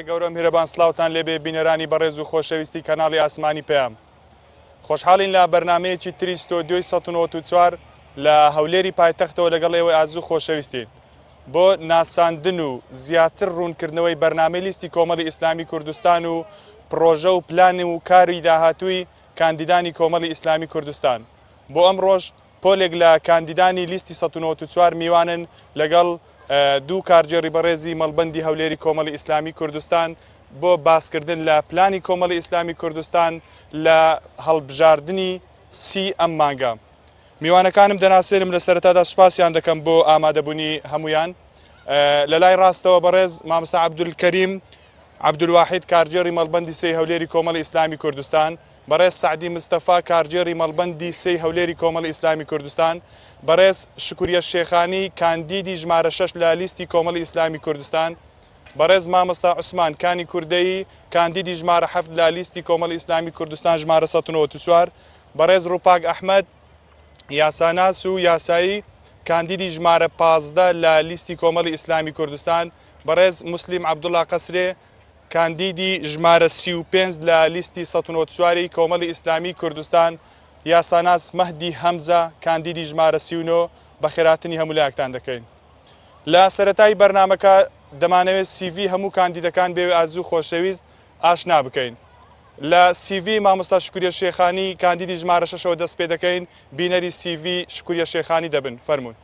گەورە میهرەبان سڵاوتان لێبێ بینەرانی بەڕێز و خۆشەویستی کەناڵی ئاسمانی پێیام. خۆشحاڵین لە بەرنمەیەکی تری ستۆدیۆی 194 لە هەولێری پایتەختەوە لەگەڵ ئێوە ئازوو خۆشەویستین بۆ ناساندن و زیاتر ڕوونکردنەوەی بەرنامەی لیستی کۆمەڵی ئیسلامی کوردستان و پرۆژە و پلان و کاری داهاتووی کاندیدانی کۆمەڵی ئیسلامی کوردستان. بۆ ئەم ڕۆژ پۆلێک لە کاندیدانی لیستی 194 میوانن لەگەڵ دوو کارجێڕی بەڕێزی مەڵبەندی هەولێری کۆمەڵی ئیسلامی کوردستان بۆ باسکردن لە پلانی کۆمەڵی ئیسلامی کوردستان لە هەڵبژاردننی سی ئەم مانگە. میوانەکانم دەناسێنم لە سەرەتادا سوپاسیان دەکەم بۆ ئامادەبوونی هەمویان. لە لای ڕاستەوە بەڕێز مامۆستا عەبدولکەریم عەبدولواحید کارجێڕی مەڵبەندی سێی هەولێری کۆمەڵی ئیسلامی کوردستان، بەڕێز سعدی مستەفا کارجێڕی مەڵبەندی سێی هەولێری کۆمەڵی ئیسلامی کوردستان، بەڕێز شکوریە شێخانی کاندیدی ژمارە 6 لە لیستی کۆمەڵی ئیسلامی کوردستان، بەڕێز مامۆستا عوسمان کانی کوردەیی کاندیدی ژمارە 7 لە لیستی کۆمەڵی ئیسلامی کوردستان ژمارە 194، بەڕێز ڕووپاک ئەحمەد یاساناس و یاسایی کاندیدی ژمارە 15 لە لیستی کۆمەڵی ئیسلامی کوردستان، بەڕێز موسلیم عەبدوڵڵا قەسرێ کاندیدی ژمارە 35 لە لیستی 194 کۆمەڵی ئیسلامی کوردستان، یاساناس مەهدی هەمزە کاندیدی ژمارە 39 بە خێراتنی هەموو لایەکتان دەکەین. لە سەرەتای بەرنامەکە دەمانەوێت سیڤی هەموو کاندیدەکان بێ ئازوو خۆشەویست ئاشنا بکەین. لە سیڤی مامۆستا شکوریە شێخانی کاندیدی ژمارە 6ەوە دەست پێ دەکەین، بینەری سیڤی شکوریە شێخانی دەبن. فەرموون.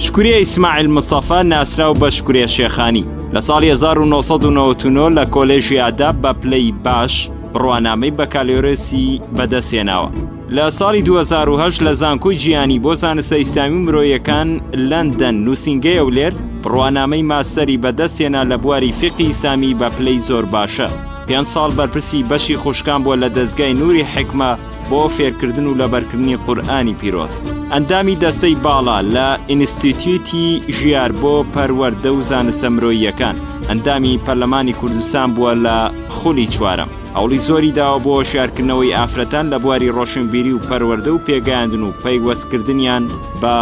شکوریە ئیسماعیل مستەفا ناسراو بە شکوریە شێخانی لە ساڵی 1999 لە کۆلێژی ئاداب بە پلەی باش بڕوانامەی بەکالۆرسی بەدەستێناوە. لە ساڵی 2008 لە زانکۆی جیهانی بۆ زانستە ئیسلامی و مرۆییەکان لەندەن نووسینگەی ئەولێر بڕوانامەی ماستەری بەدەستێنا لە بواری فقی ئیسلامی بە پلەی زۆر باشە. 5 ساڵ بەرپرسی بەشی خوشکان بووە لە دەستگای نووری حکمە بۆ فێرکردن و لەبەرکردنی قورئانی پیرۆز. ئەندامی دەستەی باڵا لە ئینستیتیوتی ژیار بۆ پەروەردە و زانستە مرۆییەکان. ئەندامی پەرلەمانی کوردستان بووە لە خولی چوارەم. هەوڵی زۆری داوە بۆ هۆشیارکردنەوەی ئافرەتان لە بواری ڕۆشنبیری و پەروەردە و پێگەیاندن و پەیوەستکردنیان بە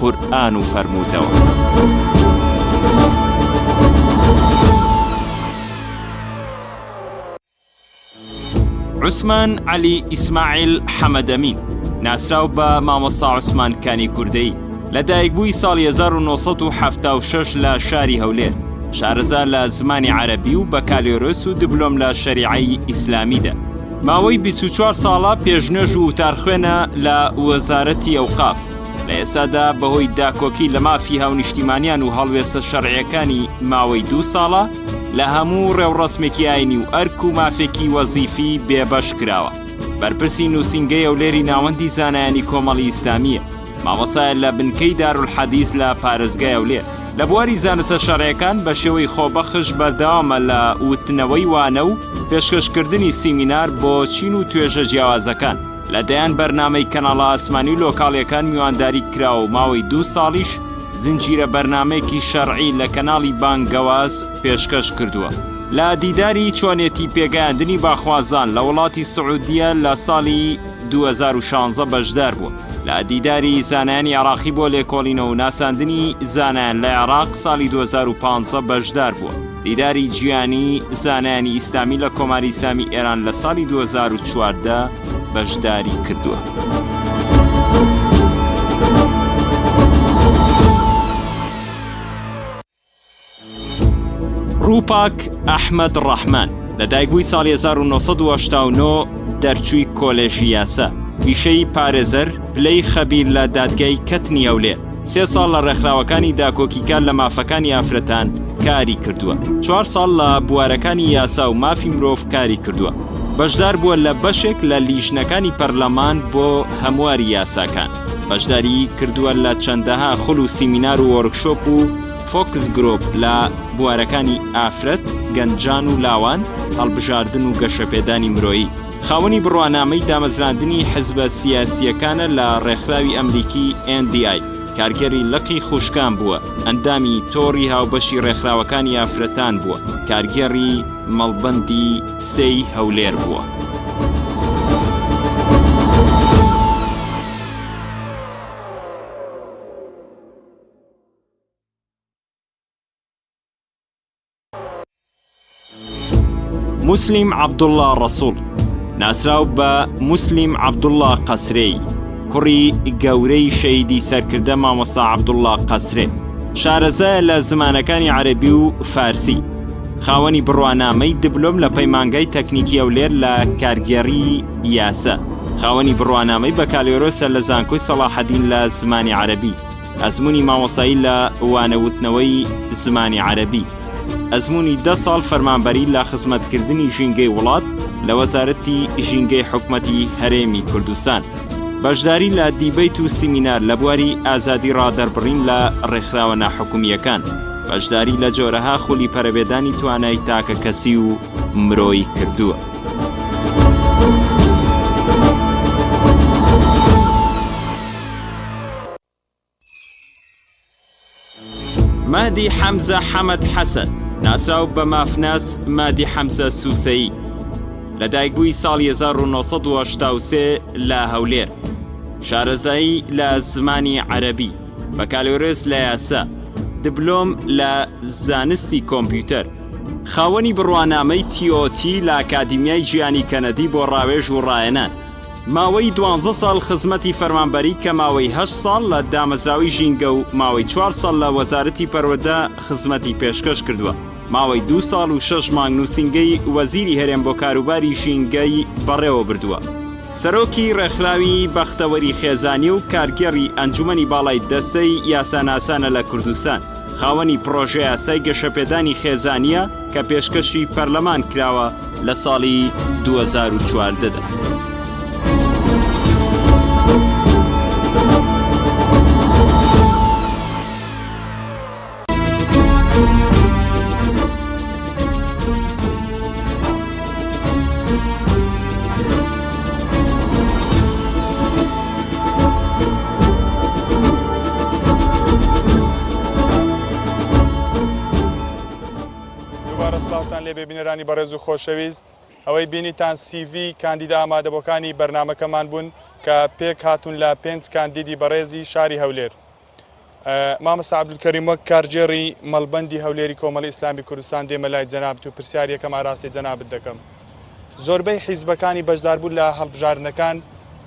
قورئان و فەرمووتەوە. عوسمان عەلی ئیسماعیل حەمەدەمین ناسراو بە مامۆستا عوسمان کانی کوردەیی لە دایکبووی ساڵی 1976 لە شاری هەولێر، شارەزا لە زمانی عەرەبی و بەکالۆرس و دبلۆم لە شەریعەی ئیسلامیدا. ماوەی 24 ساڵە پێشنوێژ و وتارخوێنە لە وەزارەتی ئەوقاف. لە ئێستادا بەهۆی داکۆکی لە مافی هاونیشتیمانیان و هەڵوێستە شەرعیەکانی ماوەی 2 ساڵە لە هەموو ڕێوڕەسمێکی ئاینی و ئەرک و مافێکی وەزیفی بێبەش کراوە. بەرپرسی نووسینگەی ئەولێری ناوەندی زانایانی کۆمەڵی ئیسلامیە، مامۆستایە لە بنکەی دارولحەدیث لە پارێزگای ئەولێر. لە بواری زانستە شەرعیەکان بە شێوەی خۆبەخش بەردەوامە لە وتنەوەی وانە و پێشکەشکردنی سیمینار بۆ چین و توێژە جیاوازەکان. لەدایان بەرنامەی کەناڵە ئاسمانی و لۆکاڵیەکان میوانداری کراوە و ماوەی 2 ساڵیش زنجیرە بەرنامەیەکی شەرعی لە کەناڵی بانگەواز پێشکەش کردووە. لە دیداری چۆنێتی پێگەیاندنی باخوازان لە وڵاتی سعودیە لە ساڵی 2016 بەشدار بووە. لە دیداری زانایانی عێراقی بۆ لێکۆڵینەوە و ناساندنی زانایان لە عێراق ساڵی 2015 بەشدار بووە. دیداری جیهانی زانایانی ئیسلامی لە کۆماری ئیسلامی ئێران لە ساڵی 2014 بەشداری کردووە. ڕووپاک ئەحمەد ڕەحمان لە دایکبووی ساڵی 1989 دەرچووی کۆلێژی یاسا، ویشەی پارێزەر پلەی خەبیر لە دادگای کەتنی هەولێر. 3 ساڵ لە ڕێکخراوەکانی داکۆکیکار لە مافەکانی ئافرەتان کاری کردووە. 4 ساڵ لە بوارەکانی یاسا و مافی مرۆڤ کاری کردووە. بەشدار بووە لە بەشێک لە لیژنەکانی پەرلەمان بۆ هەمواری یاساکان. بەشداری کردووە لە چەندەها خوڵ و سیمینار و وەرکشۆپ و فۆکس گرۆپ لە بوارەکانی ئافرەت، گەنجان و لاوان، هەڵبژاردن و گەشەپێدانی مرۆیی. خاوەنی بڕوانامەی دامەزراندنی حزبە سیاسیەکانە لە ڕێکخراوی ئەمریکی NDI. کارگەری لقی خوشکان بووە، ئەندامی تۆڕی هاوبەشی ڕێکخراوەکانی ئافرەتان بووە، کارگەری مەڵبەندی سێی هەولێر بووە. موسلیم عەبدوڵڵا ڕەسوڵ ناسراو بە موسلیم عەبدوڵڵا قەسرێی، کوڕی گەورەی شەیدی سەرکردە مامۆستا عەبدوڵڵا قەسرێ، شارەزایە لە زمانەکانی عەرەبی و فارسی، خاوەنی بڕوانامەی دیپلۆم لە پەیمانگای تەکنیکی هەولێر لە کارگەری یاسە، خاوەنی بڕوانامەی بەکالۆرۆسە لە زانکۆی سەلاحەدین لە زمانی عەرەبی، ئەزموونی مامۆستایی لە وانەوتنەوەی زمانی عەرەبی، ئەزموونی 10 ساڵ فەرمانبەری لە خزمەتکردنی ژینگەی وڵات لە وەزارەتی ژینگەی حکومەتی هەرێمی کوردستان، بەشداری لە دیبەیت و سیمینار لە بواری ئازادی ڕادەربڕین لە ڕێکخراوە ناحکومیەکان، بەشداری لە جۆرەها خولی پەرەبێدانی توانای تاکە کەسی و مرۆیی کردووە. مادی حەمزە حەمەد حەسەن ناسراو بە مافناس مادی حەمزە سووسەیی، لەدایکبووی ساڵی 1983 لە هەولێر، شارەزایی لە زمانی عەرەبی، بەکالۆرس لە یاسا، دیپلۆم لە زانستی کۆمپیوتەر، خاوەنی بڕوانامەی تیۆتی لە ئاکادیمیای ژیانی کەنەدی بۆ ڕاوێژ و ڕایەنان، ماوەی 12 ساڵ خزمەتی فەرمانبەری کە ماوەی 8 ساڵ لە دامەزراوی ژینگە و ماوەی 4 ساڵ لە وەزارەتی پەروەردە خزمەتی پێشکەش کردووە، ماوەی 2 ساڵ و 6 مانگ نووسینگەی وەزیری هەرێم بۆ کاروباری ژینگەی بەڕێوە بردووە، سەرۆکی ڕێکخراوی بەختەوەری خێزانی و کارگەری ئەنجومەنی باڵای دەستەی یاساناسانە لە کوردستان، خاوەنی پرۆژە یاسای گەشەپێدانی خێزانیە کە پێشکەشی پەرلەمان کراوە لە ساڵی 2014دا. لێبێ بینەرانی بەڕێز و خۆشەویست، ئەوەی بینیتان CV کاندیدا ئامادەبەکانی بەرنامەکەمان بوون کە پێک هاتوون لە 5 کاندیدی بەڕێزی شاری هەولێر. مامۆستا عەبدولکەریم وەک کارجێڕی مەڵبەندی هەولێری کۆمەڵی ئیسلامی کوردستان دێمە لای جەنابەت و پرسیارێکم ئاراستی جەنابەت دەکەم. زۆربەی حیزبەکانی بەشداربوون لە هەڵبژاردنەکان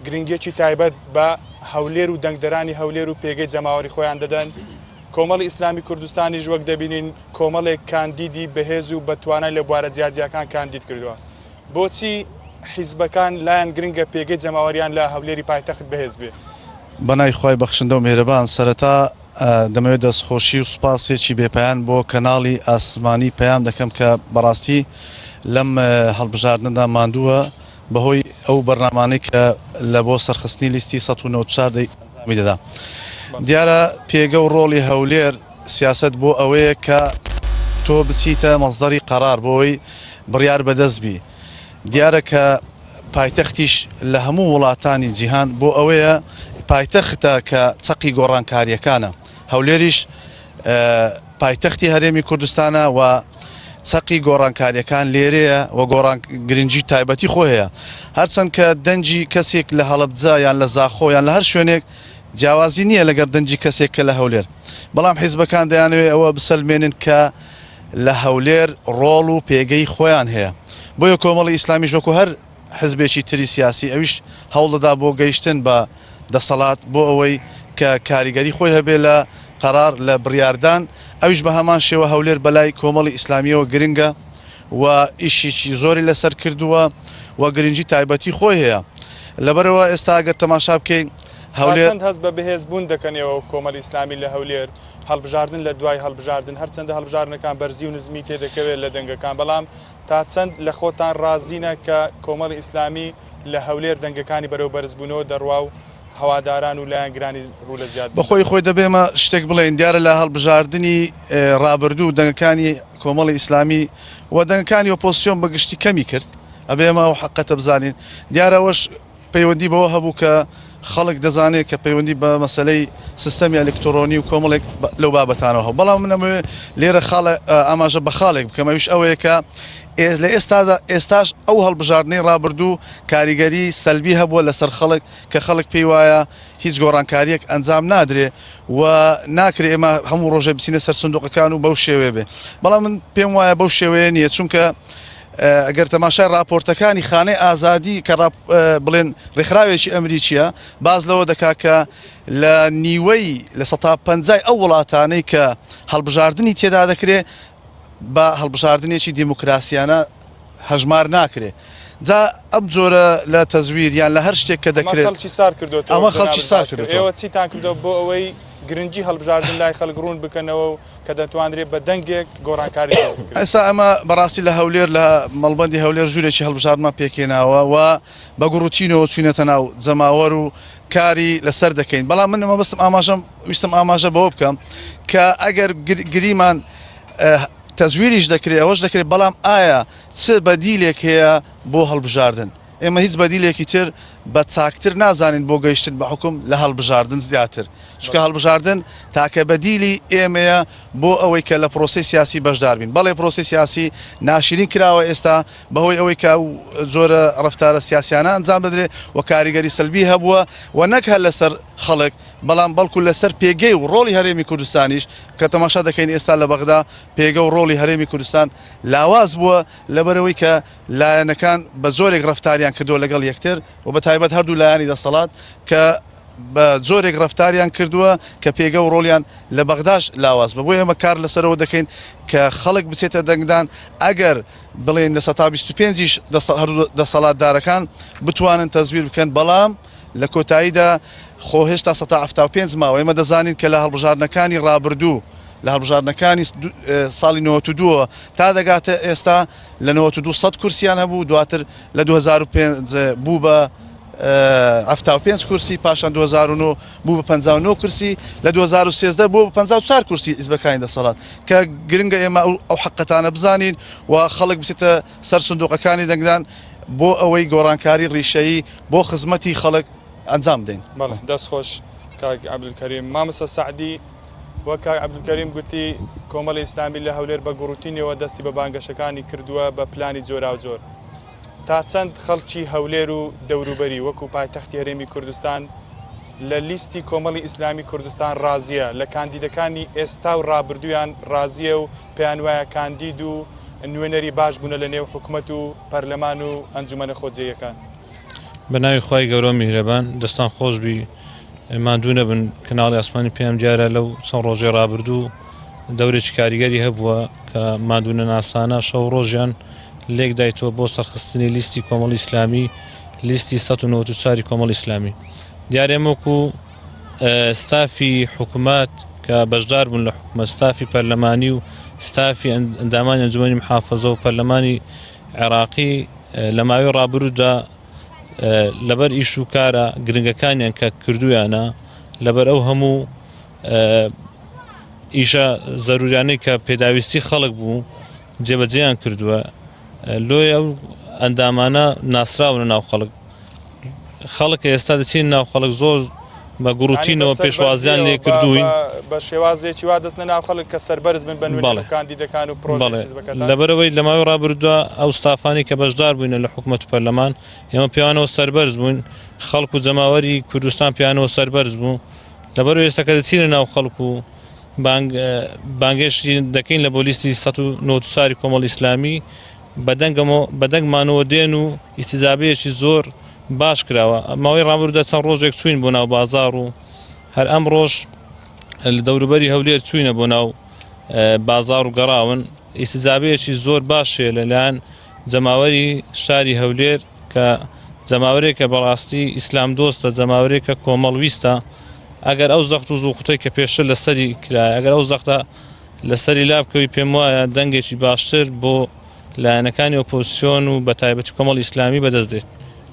گرنگێکی تایبەت بە هەولێر و دەنگدەرانی هەولێر و پێگەی جەماوەری خۆیان دەدەن. کۆمەڵی ئیسلامی کوردستانیش وەک دەبینین کۆمەڵێک کاندیدی بەهێز و بەتوانای لە بوارە جیاجیەکان کاندید کردووە. بۆچی حیزبەکان لایەن گرنگە پێگەی جەماوەریان لە هەولێری پایتەخت بەهێز بێ؟ بەنای خوای بەخشندە و مێرەبان، سەرەتا دەمەوێت دەستخۆشی و سوپاسێکی بێپەیان بۆ کەناڵی ئاسمانی پەیام دەکەم کە بەڕاستی لەم هەڵبژاردنەدا ماندووە بەهۆی ئەو بەرنامانەی کە لە بۆ سەرخستنی لیستی 1940 ئەنجامی دەدا. دیارە پێگە و ڕۆڵی هەولێر سیاست بۆ ئەوەیە کە تۆ بچیتە مەزدەری قەرار بۆی بڕیار بەدەستبی. دیارە کە پایتەختیش لە هەموو وڵاتانی جیهان بۆ ئەوەیە پایتەختە کە چەقی گۆڕانکاریەکانە. هەولێریش پایتەختی هەرێمی کوردستانە و چەقی گۆڕانکاریەکان لێرەیە و گرنگی تایبەتی خۆیە. هەرچەند کە دەنجی کەسێک لە هەڵەبجە یان لە زاخۆ یان لە هەر شوێنێک جیاوازی نییە لەگەر دەنجی کەسێکە لە هەولێر، بەڵام حیزبەکان دەیانەوێت ئەوە بسەلمێنن کە لە هەولێر ڕۆڵ و پێگەی خۆیان هەیە. بۆیە کۆمەڵی ئیسلامی ژۆکو هەر حزبێکی تری سیاسی ئەویش هەوڵدەدا بۆ گەیشتن بە دەسەڵات بۆ ئەوەی کە کاریگەری خۆی هەبێ لە قەرار لە بڕیاردان. ئەویش بە هەمان شێوە هەولێر بەلای کۆمەڵی ئیسلامیەوە گرنگە و ئیشیی زۆری لەسەر کردووە و گرنگی تایبەتی خۆی هەیە. لەبەرەوە ئێستا ئەگەر تەماشا بکەین هەولێر هەست بە بەهێزبوون دەکەنەوە کۆمەڵی ئیسلامی لە هەولێر، هەڵبژاردن لە دوای هەڵبژاردن هەرچەندە هەڵبژاردنەکان بەرزی و نزمی تێدەکەوێت لە دەنگەکان، بەڵام تا چەند لە خۆتان ڕازینە کە کۆمەڵی ئیسلامی لە هەولێر دەنگەکانی بەرەو بەرزبوونەوە دەڕوا و هەواداران و لایەنگرانی ڕوو لە زیاد بەخۆی خۆی دەبێمە شتێک بڵێن. دیارە لە هەڵبژاردننی ڕابردوو دەنگەکانی کۆمەڵی ئیسلامی و دەنگەکانی ئۆپۆزیسیۆن بەگشتی کەمی کرد، ئەبێمە و حەقەتە بزانین. دیارەوەش پەیوەندی بەوە هەبوو کە خەڵک دەزانێت کە پەیوەندی بە مەسلەی سیستەمی ئەلکترۆنی و کۆمەڵێک لەو بابەتانەوە بەڵام منەوێ لێرە ئاماژە بە خاڵێک بکەمەویش ئەوەیە کە لە ئێستاش ئەو هەڵبژاردنەی ڕابردوو کاریگەری سەلبی هەبووە لەسەر خەڵک کە خەڵک پێی وایە هیچ گۆڕانکاریەک ئەنجام نادرێ و ناکرێ ئێمە هەموو ڕۆژێ بچینە سەر سندوقەکان و بەو شێوێ بێ بەڵام من پێم وایە بەو شێوەیە نییە چونکە ئەگەر تەماشای راپۆرتەکانی خانەی ئازادی کە بڵێن ڕێکخراوێکی ئەمریکیە باز لەوە دەکا کە لە نیوەی لە 150 ئەو وڵاتانەی کە هەڵبژاردننی تێدا دەکرێت بە هەڵبژاردنێکی دیموکراسیانە هەژمار ناکرێت جا ئەم جۆرە لە تەزویر یان لە هەر شتێک کە دەکرێت خەڵکی سار کردوێت ئەمە خەڵکی سار کردوێت ئێوە چیتان کردو بۆ ئەوەی گرنگی هەڵبژاردن لای خەڵک ڕوون بکەنەوە و کە دەتوانرێت بە دەنگێک گۆڕانکاری ئێستا ئەمە بەڕاستی لە هەولێر لە مەڵبەندی هەولێر ژوورێکی هەڵبژاردنمان پێکێناوە و بە گوڕوتینەوە چوینەتە ناو جەماوەر و کاری لەسەر دەکەین بەڵام من ئەمە بەستم ویستم ئاماژە بەوە بکەم کە ئەگەر گریمان تەزویریش دەکرێت ئەوەش دەکرێت بەڵام ئایا چ بەدیلێک هەیە بۆ هەڵبژاردن ئێمە هیچ بەدیلێکی تر بە چاکتر نازانین بۆ گەیشتن بە حکوم لە هەڵبژاردن زیاتر چونکە هەڵبژاردن تاکە بەدیلی ئێمەیە بۆ ئەوەی کە لە پرۆسی سیاسی بەشدار بین بەڵێ پرۆسی سیاسی ناشرین کراوە ئێستا بەهۆی ئەوەی کە زۆرە ڕەفتارە سیاسیانە ئەنجام دەدرێت و کاریگەری سەلبی هەبووە و نەک هەر لەسەر خەڵک بەڵام بەڵکو لەسەر پێگەی و ڕۆڵی هەرێمی کوردستانیش کە تەماشا دەکەین ئێستا لە بەغدا پێگە و ڕۆڵی هەرێمی کوردستان لاواز بووە لەبەرەوەی کە لایەنەکان بە زۆرێک ڕەفتاریان کردووە لەگەڵ یەکتر و بە تایبەت هەردوو لایانی دەسەڵات کە بە زۆرێک ڕەفتاریان کردووە کە پێگە و ڕۆڵیان لە بەغداش لاواز بە بۆی ئەمە کار لەسەرەوە دەکەین کە خەڵک بچێتە دەنگدان ئەگەر بڵێن لە 125 دەسەڵاتدارەکان بتوانن تەزویر بکەن بەڵام لە کۆتاییدا خۆ هێشتا 175 ماوە ئێمە دەزانین کە لە هەڵبژاردنەکانی ڕابردوو لە هەڵبژاردنەکانی ساڵی 92 تا دەگاتە ئێستا لە 92 100 کورسیان هەبوو دواتر لە 2005 بوو بە 75 کورسی پاشان 2009 بوو بە 59 کورسی لە 2013 بوو بە 54 کورسی حیزبەکانی دەسەڵات کە گرنگە ئێمە ئەو حەقەتانە بزانین و خەڵک بچێتە سەر سندوقەکانی دەنگدان بۆ ئەوەی گۆڕانکاری ڕیشەیی بۆ خزمەتی خەڵک ئەنجام بدەین. بەڵێ دەستخۆش کاک عەبدولکەریم مامۆستا سەعدی وەک کاک عەبدولکەریم گوتی کۆمەڵی ئیسلامی لە هەولێر بە گوڕوتینەوە دەستی بە بانگەشەکانی کردووە بە پلانی جۆرا و جۆر تا چەند خەڵکی هەولێر و دەوروبەری وەکو پایتەختی هەرێمی کوردستان لە لیستی کۆمەڵی ئیسلامی کوردستان ڕازیە لە کاندیدەکانی ئێستا و ڕابردویان ڕازیە و پێیان وایە کاندید و نوێنەری باش بوونە لە نێو حکوومەت و پەرلەمان و ئەنجومەنە خۆجێیەکان بە ناوی خی گەورە میهرەبان دەستان خۆشبی ماندوو نەبن کەناڵی ئاسمانی پێم دیارە لەو چەند ڕۆژێ ڕابردوو دەورێکی کاریگەری هەبووە کە مادوونە ناسانە شەو ڕۆژیان لێک دایتەوە بۆ سەرخستنی لیستی کۆمەڵی ئیسلامی لیستی 194 کۆمەڵی ئیسلامی دیارێمەکو ستافی حکوومەت کە بەشدار بوون لە حکومە ستافی پەرلەمانی و ستافی ئەندامانی ئەنجومەنی محافەزە و پەرلەمانی عێراقی لە ماوەی ڕابردوودا لەبەر ئیش و کارە گرنگەکانیان کە کردویانە لەبەر ئەو هەموو ئیشە زەروریانەی کە پێداویستی خەڵک بوو جێبەجێیان کردووە لۆی ئەو ئەندامانە ناسراون ناو خەڵک ئێستا دەچین ناو خەڵک زۆر بە گوڕوتینەوە پێشوازیان لێ کردوین بە شێوازێکی وا دەستنە ناو خەڵک کە سەربەرز بن بە نوێنەر کاندیدەکان و پرۆژە حیزبەکەتان لەبەرەوەی لە ماوەی ڕابردووە ئەو ستافانی کە بەشدار بووینە لە حکوومەت و پەرلەمان ئێمە پیانەوە سەربەرز بووین خەڵک و جەماوەری کوردستان پیانەوە سەربەرز بوو لەبەرەوەی ئێستا کە دەچینە ناو خەڵک و بانگێشی دەکەین لە بۆ لیستی 194 کۆمەڵی ئیسلامی بەدەنگمانەوە دێن و ئیستیزابەیەکی زۆر باش کراوە ماوەی ڕابردوودا چەند ڕۆژێک چوین بۆ ناو بازار و هەر ئەم ڕۆژ لە دەوروبەری هەولێر چوینە بۆ ناو بازار و گەڕاون ئیستیزابەیەکی زۆر باشێ لەلایەن جەماوەری شاری هەولێر کە جەماوەرێکە بەڕاستی ئیسلام دۆستە جەماوەرێکە کۆمەڵویستە ئەگەر ئەو زەخت و زووقتەی کە پێشتر لەسەری کرایە ئەگەر ئەو زەختە لەسەری لابکەوی پێم وایە دەنگێکی باشتر بۆ لایەنەکانی ئۆپۆزیسیۆن و بە تایبەتی کۆمەڵی ئیسلامی بەدەست دێت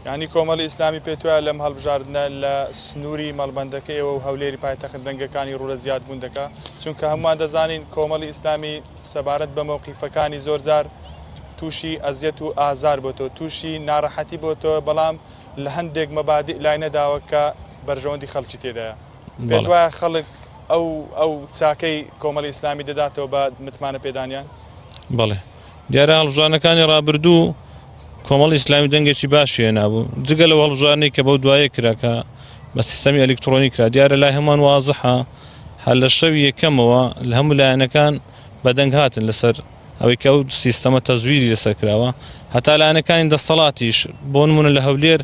یعنی کۆمەڵی ئیسلامی پێت وایە لەم هەڵبژاردنە لە سنووری مەڵبەندەکەیەوە و هەولێری پایتەخت دەنگەکانی ڕوو لە زیاد بوون دەکات چونکە هەمووان دەزانین کۆمەڵی ئیسلامی سەبارەت بە مەوقیفەکانی زۆرجار تووشی ئەزیەت و ئازار بۆ تۆ تووشی ناڕەحەتی بۆ تۆ بەڵام لە هەندێک مەبادیع لای نەداوە کە بەرژەوەندی خەڵکی تێدایە پێت وایە خەڵک ئەو چاکەی کۆمەڵی ئیسلامی دەداتەوە بە متمانە پێدانیان بەڵێ دیارە هەڵبژارنەکانی ڕابردوو کۆمەڵی ئیسلامی دەنگێکی باشیە نابوو جگە لەو هەڵبژارنەی کە بەو دوایە کراکە بە سیستەمی ئەلکترۆنیکرا دیارە لای هەمان وازەحە هەر لە شەوی یەکەمەوە لە هەموو لایەنەکان بەدەنگ هاتن لەسەر ئەوەی کە ئەو سیستەمە تەزویری لەسەر کراوە هەتا لایەنەکانی دەسەڵاتیش بۆ نمونە لە هەولێر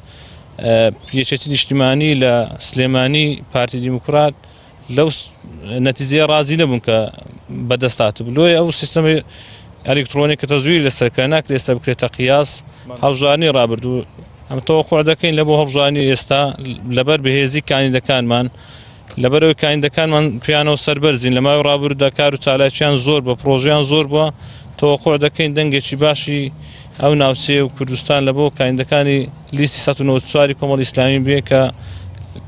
یەکێتی نیشتیمانی لە سلێمانی پارتی دیموکرات لەو نەتیجەیە ڕازی نەبوون کە بەدەستات بلۆی ئەو سیستەمی ئەلکترۆنیک کە تەزویری لەسەرکە ناکرێت ئێستا بکرێتە قیاس هەڵبژارنی ڕابردوو ئەمە تەوەقوع دەکەین لە بۆ هەڵبژارنی ئێستا لەبەر بەهێزی کاندیدەکانمان لەبەرەوەی کاندیدەکانمان پیانەوە سەربەرزین لە ماوەی ڕابردوودا کار و چالاکیان زۆر بە پرۆژیان زۆر بووە تەوەقوع دەکەین دەنگێکی باشی ئەو ناوچەیە و کوردستان لە بۆ کاندیدەکانی لیستی 194 کۆمەڵی ئیسلامی بێ کە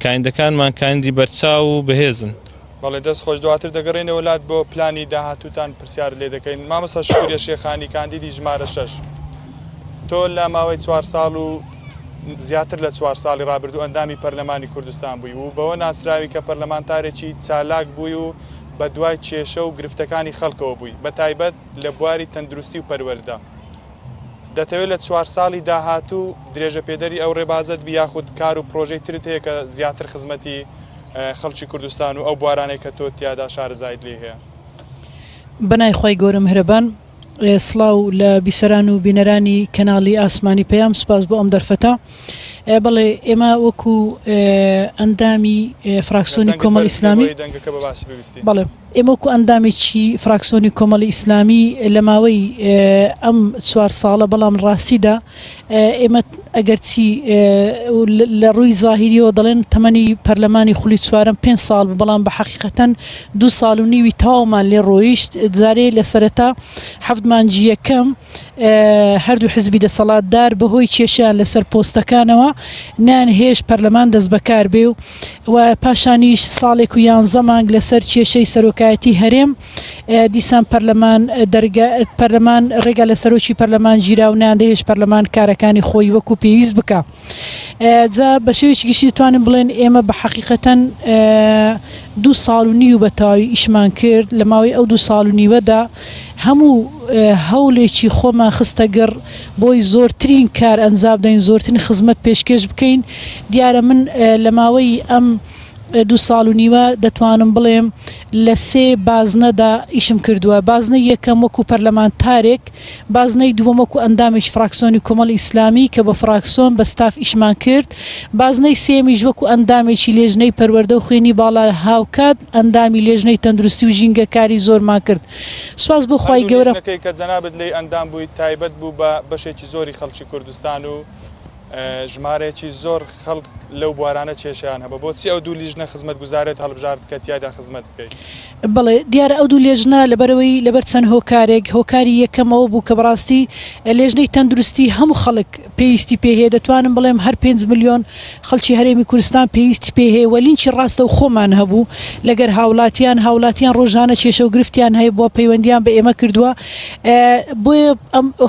کاندیدەکانمان کاندی بەرچاو و بەهێزن بەڵێ دەست خۆش دواتر دەگەڕێنە وڵات بۆ پلانی داهاتوتان پرسیار لێ دەکەین مامۆستا شکوریە شێخانی کاندیدی ژمارە 6 تۆ لە ماوەی 4 ساڵ و زیاتر لە 4 ساڵی ڕابردوو ئەندامی پەرلەمانی کوردستان بووی و بەوە ناسراوی کە پەرلەمانتارێکی چالاک بووی و بە دوای کێشە و گرفتەکانی خەڵکەوە بووی بە تایبەت لە بواری تەندروستی و پەروەردە دەتەوێت لە 4 ساڵی داهاتوو درێژە پێدەری ئەو ڕێبازت بی یاخود کار و پرۆژەی ترت هەیە کە زیاتر خزمەتی خەڵکی کوردستان و ئەو بوارانەی کە تۆ تیادا شارەزایت لێ هەیە بەنای خۆی گەورە میهرەبان سڵاو لە بیسەران و بینەرانی کەناڵی ئاسمانی پەیام سپاس بۆ ئەم دەرفەتە بەڵێ ئێمە وەکو ئەندامی فراکسیۆنی کۆمەڵی ئیسلامی بەڵێ ئێمە وەکو ئەندامێکی فراکسیۆنی کۆمەڵی ئیسلامی لە ماوەی ئەم 4 ساڵە بەڵام ڕاستیدا ئێمە ئەگەرچی لە ڕووی زاهیریەوە دەڵێن تەمەنی پەرلەمانی خولی چوارەم 5 ساڵ بەڵام بە حەقیقەتەن 2 ساڵ و نیوی تاوامان لێ ڕۆیشت جارێ لە سەرەتا 7 مانگی یەکەم هەردوو حزبی دەسەڵاتدار بەهۆی کێشیان لەسەر پۆستەکانەوە نانهێش پەرلەمان دەست بەکار بێ و پاشانیش ساڵێک و 11 مانگ لەسەر کێشەی سەرۆکایەتی هەرێم دیسان پەرلەمان ڕێگا لە سەرۆکی پەرلەمان گیرا و ناندەهێش پەرلەمان کارەکانی خۆی وەکو پێویست بکە جا بە شێوێکی گشتی دەتوانم بڵێن ئێمە بە حەقیقەتەن 2 ساڵ و نیو بە تاوی ئیشمان کرد لە ماوەی ئەو 2 ساڵ و نیوەدا هەموو هەوڵێکی خۆمان خستەگەڕ بۆی زۆرترین کار ئەنجام بدەین زۆرترین خزمەت پێشکەش بکەین دیارە من لە ماوەی ئەم 2 ساڵ و نیوە دەتوانم بڵێم لە 3 بازنەدا ئیشم کردووە بازنەی یەکەم وەکو پەرلەمانتارێک بازنەی دووەم وەکو ئەندامێکی فراکسیۆنی کۆمەڵی ئیسلامی کە بە فراکسیۆن بە ستاف ئیشمان کرد بازنەی سێمیش وەکو ئەندامێکی لێژنەی پەروەردە و خوێنی باڵا هاوکات ئەندامی لێژنەی تەندروستی و ژینگەکاری زۆرمان کرد سوپاس بۆ خوای گەورە کە جەنابەت لێی ئەندام بووی تایبەت بوو بە بەشێکی زۆری خەڵکی کوردستان و ژمارەیەکی زۆر خەڵک لەو بوارانە کێشیان هەبە بۆچی ئەو دوو لیژنە خزمەت گوزارێت هەڵبژارت کە تیادا خزمەت بکەیت بڵێ دیارە ئەو دوو لێژنە لەبەرەوەی لەبەر چەند هۆکارێک هۆکاری یەکەمەوە بوو کە بەڕاستی لێژنەی تەندروستی هەموو خەڵک پێویستی پێهەیە دەتوانم بڵێم هەر 5 ملیۆن خەڵکی هەرێمی کوردستان پێویستی پێهەیە وەلینکی ڕاستە و خۆمان هەبوو لەگەر هاوڵاتیان ڕۆژانە کێشە و گرفتیان هەیە بۆ پەیوەندیان بە ئێمە کردووە بۆیە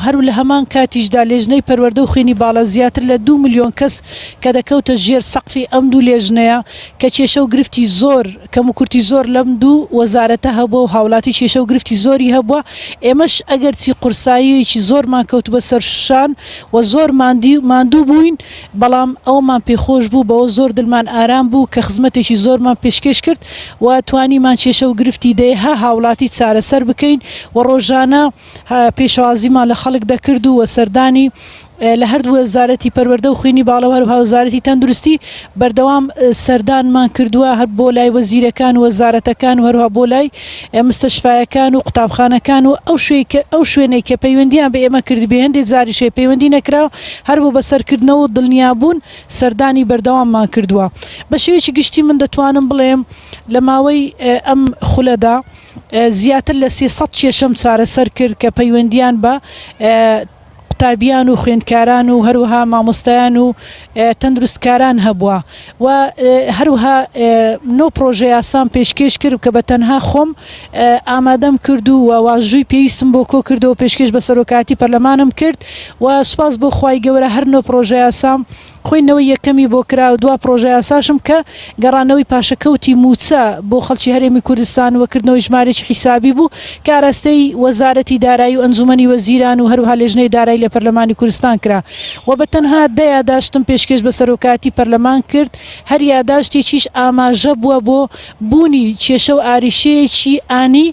هەر لە هەمان کاتیشدا لێژنەی پەروەردە و خوێنی باڵا زیاتر لە 2 ملیۆن کەس کە دەکەوتە ژێر سەقفی ئەم دوو لێژنەیە کە کێشە و گرفتی زۆر کەم و کورتی زۆر لەم دوو وەزارەتە هەبووە و هاوڵاتی کێشە و گرفتی زۆری هەبووە ئێمەش ئەگەرچی قورساییەکی زۆرمان کەوت بە سەر شان و زۆر ماندوو بووین بەڵام ئەومان پێخۆش بوو بەوە زۆر دڵمان ئارام بوو کە خزمەتێکی زۆرمان پێشکەش کرد و توانیمان کێشە و گرفتی دەیە هاوڵاتی چارەسەر بکەین و ڕۆژانە پێشوازیمان لە خەڵک دەکرد و سەردانی لە هەردوو وەزارەتی پەروەردە و خوێنی باڵا و وەزارەتی تەندروستی بەردەوام سەردانمان کردووە هەر بۆ لای وەزیرەکان و وەزارەتەکان و هەروها بۆ لای مستەشفایەکان و قوتابخانەکان و ئەو شوێنەی کە پەیوەندیان بە ئێمە کردبێ هەندێک جاریشێ پەیوەندی نەکراوە هەر بۆ بەسەرکردنەوە و دڵنیابوون سەردانی بەردەواممان کردووە بە شێوەیەکی گشتی من دەتوانم بڵێم لە ماوەی ئەم خولەدا زیاتر لە 300 کێشەم چارەسەر کرد کە پەیوەندیان بە قوتابیان و خوێندکاران و هەروەها مامۆستایان و تەندروستکاران هەبووە و هەروەها نۆ پرۆژه یاسام پێشکەش کرد کە بە تەنها خۆم ئامادەم کرد و واژووی پێویستم بۆ کۆ کردەوە پێشکەش بە سەرۆکاتی پەرلەمانم کرد و سوپاس بۆ خوای گەورە هەر نۆ پرۆژه یاسام خوێندنەوەی یەکەمی بۆ کرا و دوا پرۆژه یاساشم کە گەڕانەوەی پاشەکەوتی موچە بۆ خەڵکی هەرێمی کوردستان وەکردنەوەی ژمارەی حیسابی بوو کە ئاراستەی وەزارەتی دارایی و ئەنجومەنی وەزیران و هەروها لێژنەی دارایی لە پەرلەمانی کوردستان کرا و بە تەنها دەیاداشتم پێشکەش بە سەرۆکاتی پەرلەمان کرد هەر یاداشتێکیش ئاماژە بووە بۆ بوونی کێشە و ئاریشەیەکی ئانی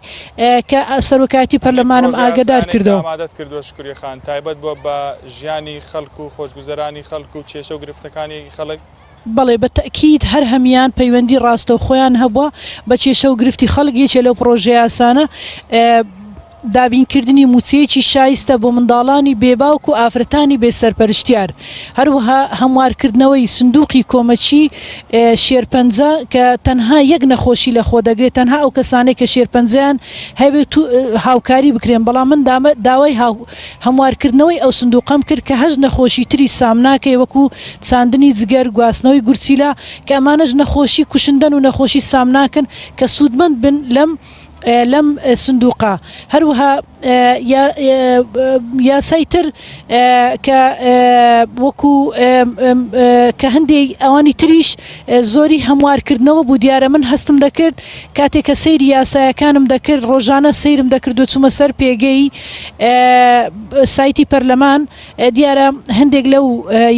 کە سەرۆکاتی پەرلەمانم ئاگدار کردەوە. ئامادەت کردووە شکوری خان تایبەت بۆ بە ژیانی خەڵک و خۆشگوزەرانی خەڵک و کێشە و گرفتەکانی خەڵک. بەڵێ بە تەکید هەر هەمیان پەیوەندی ڕاستە و خۆیان هەبووە بە کێشە و گرفتی خەڵک یەکێ لەو پرۆژە یاسانە دابینکردنی موچەیەکی شایستە بۆ منداڵانی بێباوک و ئافرەتانی بێسەرپەرشتیار هەروەها هەموارکردنەوەی سندوقی کۆمەچی شێرپەنجە کە تەنها یەک نەخۆشی لە خۆ دەگرێت تەنها ئەو کەسانێک کە شێرپەنجیان هەبێت هاوکاری بکرێن بەڵام من داوای هەموارکردنەوەی ئەو سندوقم کرد کە هەژ نەخۆشی تری سامناکەی وەکو چاندنی جگەر گواستنەوەی گورچیلا کە ئەمانەش نەخۆشی کوشندن و نەخۆشی سامناکن کە سوودمەند بن لەم سندوقا هەروەها یاسای تر کە وەکو کە هەندێک ئەوانی تریش زۆری هەموارکردنەوە بوو دیارە من هەستم دەکرد کاتێک کە سەیری یاسایەکانم دەکرد ڕۆژانە سەیرم دەکرد و چوومە سەر پێگەی سایتی پەرلەمان دیارە هەندێک لەو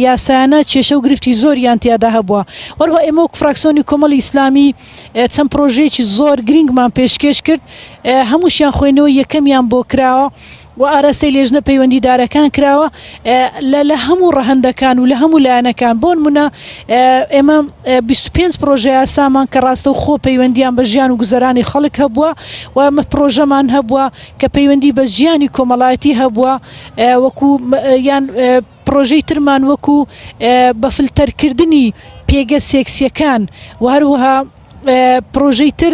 یاسایانە کێشە و گرفتی زۆریان تیادا هەبووە وەروە ئێمە وەک فراکسیۆنی کۆمەڵی ئیسلامی چەند پرۆژەیەکی زۆر گرنگمان پێشکەش کرد هەمووشیان خوێنەوە یەکەمیان بۆ کراوە و ئاراستەی لێژنە پەیوەندیدارەکان کراوە لە هەموو ڕەهەندەکان و لە هەموو لایەنەکان بۆ نمونە ئێمە 25 پرۆژە یاسامان کە ڕاستە و خۆ پەیوەندیان بە ژیان و گوزەرانی خەڵک هەبووە و ئەمە پرۆژەمان هەبووە کە پەیوەندی بە ژیانی کۆمەڵایەتی هەبووە وەکو یان پرۆژەی ترمان وەکو بەفلتەرکردنی پێگە سێکسیەکان و هەروەها پرۆژەی تر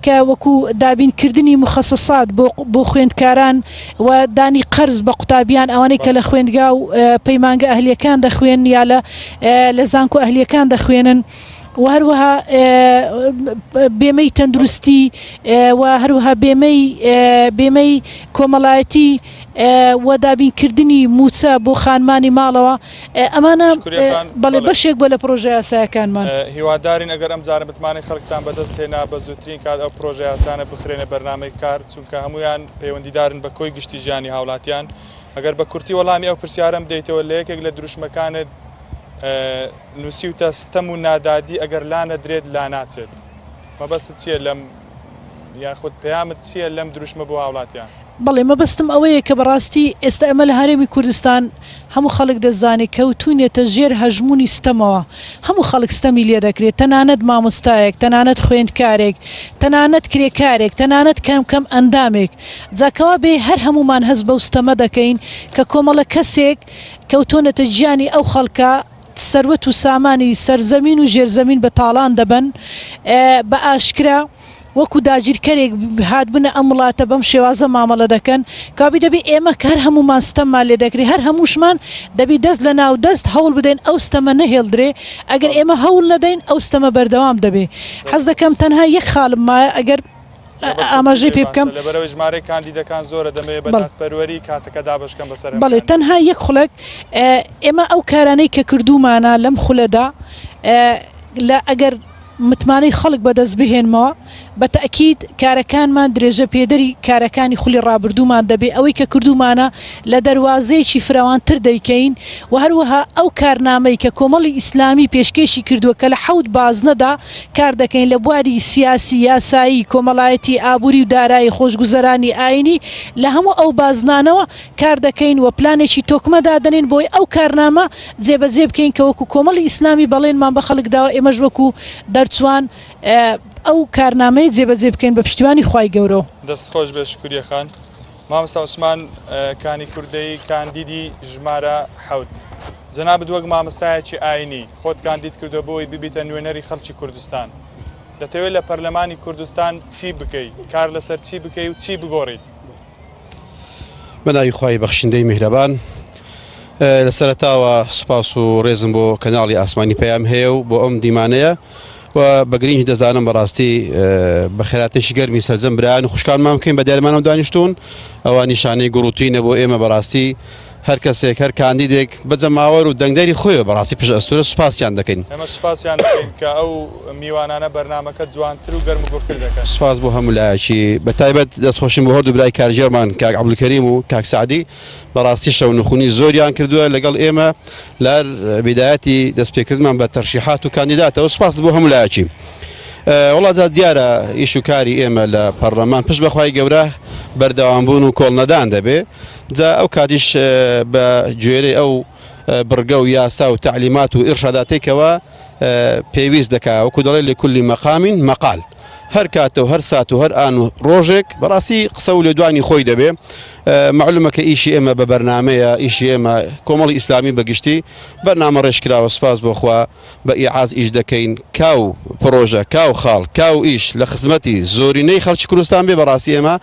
کە وەکو دابینکردنی مخەسەسات بۆ خوێندکاران و دانی قەرز بە قوتابیان ئەوانەی کە لە خوێندگا و پەیمانگە ئەهلیەکان دەخوێن یا لە زانکۆ ئەهلیەکان دەخوێنن و هەروەها بێمەی تەندروستی و هەروەها بێمەی کۆمەڵایەتی و دابینکردنی موچە بۆ خانمانی ماڵەوە ئەمانە بەڵێ بەشێک بۆ لە پرۆژە یاسایەکانمان هیوادارین ئەگەر ئەم جارە بتمانەی خەڵکتان بەدەست هێنا بە زووترین کات ئەو پرۆژە یاسانە بخرێنە بەرنامەی کار چونکە هەمویان پەیوەندیدارن بە کۆی گشتی ژیانی هاوڵاتیان ئەگەر بە کورتی وەڵامی ئەو پرسیارم دەیتەوە لە یەکێک لە دروشمەکانت نووسیوتە ستەم و نادادی ئەگەر لانە درێت لا ناچێت مەبەستت چییە لەم یاخود پەیامت چییە لەم دروشمە بۆ هاوڵاتیان بەڵێ مەبەستم ئەوەیە کە بەڕاستی ئێستا ئەمە لە هەرێمی کوردستان هەموو خەڵک دەزانێت کەوتونێتە ژێر هەژمونی ستەمەوە هەموو خەڵک ستەمی لێ دەکرێت تەنانەت مامۆستایەک تەنانەت خوێندکارێک تەنانەت کرێکارێک تەنانەت کەم ئەندامێک جاکەوا بێ هەر هەمومان هەست بەو ستەمە دەکەین کە کۆمەڵە کەسێک کەوتۆنەتە گیانی ئەو خەڵکە سەروەت و سامانی سەرزەمین و ژێرزەمین بە تاڵان دەبن بە ئاشکرا وەکو داگیرکەرێک هاتبوونە ئەم وڵاتە بەم شێوازە مامەڵە دەکەن کابی دەبێ ئێمە کە هەر هەمومان ستەممان لێ دەکرێت هەر هەمووشمان دەبی دەست لە ناو دەست هەوڵ بدەین ئەو ستەمە نەهێڵدرێ ئەگەر ئێمە هەوڵ نەدەین ئەو ستەمە بەردەوام دەبێ حەز دەکەم تەنها یەک خاڵم مایە ئەگەر ئاماژەی پێ بکەم لەبەرەوەی ژمارەی کاندیدەکان زۆرە دەمەوێت بە دادپەروەری کاتەکە دابشکەم بەسەر بەڵێ تەنها یەک خولەک ئێمە ئەو کارانەی کە کردومانە لەم خولەدا لە ئەگەر متمانەی خەڵک بەدەست بهێنمەوە بە تەکید کارەکانمان درێژە پێدەری کارەکانی خولی ڕابردوومان دەبێ ئەوەی کە کردومانە لە دەواازەیەکی فراوانتر دەیکەین و هەروەها ئەو کارنامەی کە کۆمەڵی ئیسلامی پێشکەشی کردووە کە لە 7 بازنەدا کار دەکەین لە بواری سیاسی یاسایی کۆمەڵایەتی ئابووری و دارایی خۆشگوزەرانی ئاینی لە هەموو ئەو بازنانەوە کار دەکەین و پلانێکی تۆکمەدا دەنێن بۆی ئەو کارنامە جێبەجێ بکەین کە وەکو کۆمەڵی ئیسلامی بەڵێنمان بە خەڵکداوە ئێمەش وەکو دەرچوان ئەو کارنامەی جێبەجێ بکەین بە پشتیوانی خوای گەورە دەست خۆش بێ شکوریە خان مامۆستا عوسمان کانی کوردەی کاندیدی ژمارە 7 جەنابەت وەک مامۆستایەکی ئاینی خۆت کاندید کردو بۆی ببیتە نوێنەری خەڵکی کوردستان دەتەوێت لە پەرلەمانی کوردستان چی بکەیت کار لەسەر چی بکەیت و چی بگۆڕیت بەناوی خوای بەخشندەی میهرەبان لە سەرەتاوە سوپاس و ڕێزم بۆ کەناڵی ئاسمانی پەیام هەیە و بۆ ئەم دیمانەیە و بە گرنگی دەزانم بەڕاستی بە خێراتێکی گەرمی سەرجەم برایان و خوشکانمان بکەین بە دیارمانەوە دانیشتون ئەوە نیشانەی گوڕوتینە بۆ ئێمە بەڕاستی هەر کەسێک هەر کاندیدێک بەجەماوەر و دەنگدەری خۆیە بەڕاستی پشت ئەستورە سوپاسیان دەکەین. ئێمە سوپاسیان دەکەین کە ئەو میوانانە بەرنامەکە جوانتر و گەرم و گورتر دەکەن. سوپاس بۆ هەموو لایەکی بە تایبەت دەستخۆشیم بۆ هەردوو برای کارژێرمان کاک عەبدولکەریم و کاک سعدی بەڕاستی شەو نخوونی زۆریان کردووە لەگەڵ ئێمە لە بیدایەتی دەستپێکردمان بە تەرشیحات و کاندیداتەوە. سوپاس بۆ هەموو لایەکی. وڵات دیارە ئیش و کاری ئێمە لە پەرلەمان پشت بەخوای گەورە بەردەوامبوون و کۆڵنەدان دەبێ جا ئەو کاتیش بە گوێرەی ئەو بڕگە و یاسا و تعلیمات و ئیرشاداتێکەوە پێویست دەکا وەکو دەڵێ لە کولی مەقامین مەقال هەر کاتە و هەر سات و هەر ئان و ڕۆژێک بەڕاستی قسە و لێدوانی خۆی دەبێ. معلومەکە ئیشی ئێمە بە بەرنمەیە ئیشی ئێمە کۆمەڵی ئیسلامی بەگشتی بەرنامە ڕێژکراوە سوپاس بۆخوا بە ئیعاز ئیش دەکەین کاو پرۆژە کاو خاڵ کاو ئیش لە خزمەتی زۆرینەی خەڵکی کوردستان بێ بەڕاستی ئێمە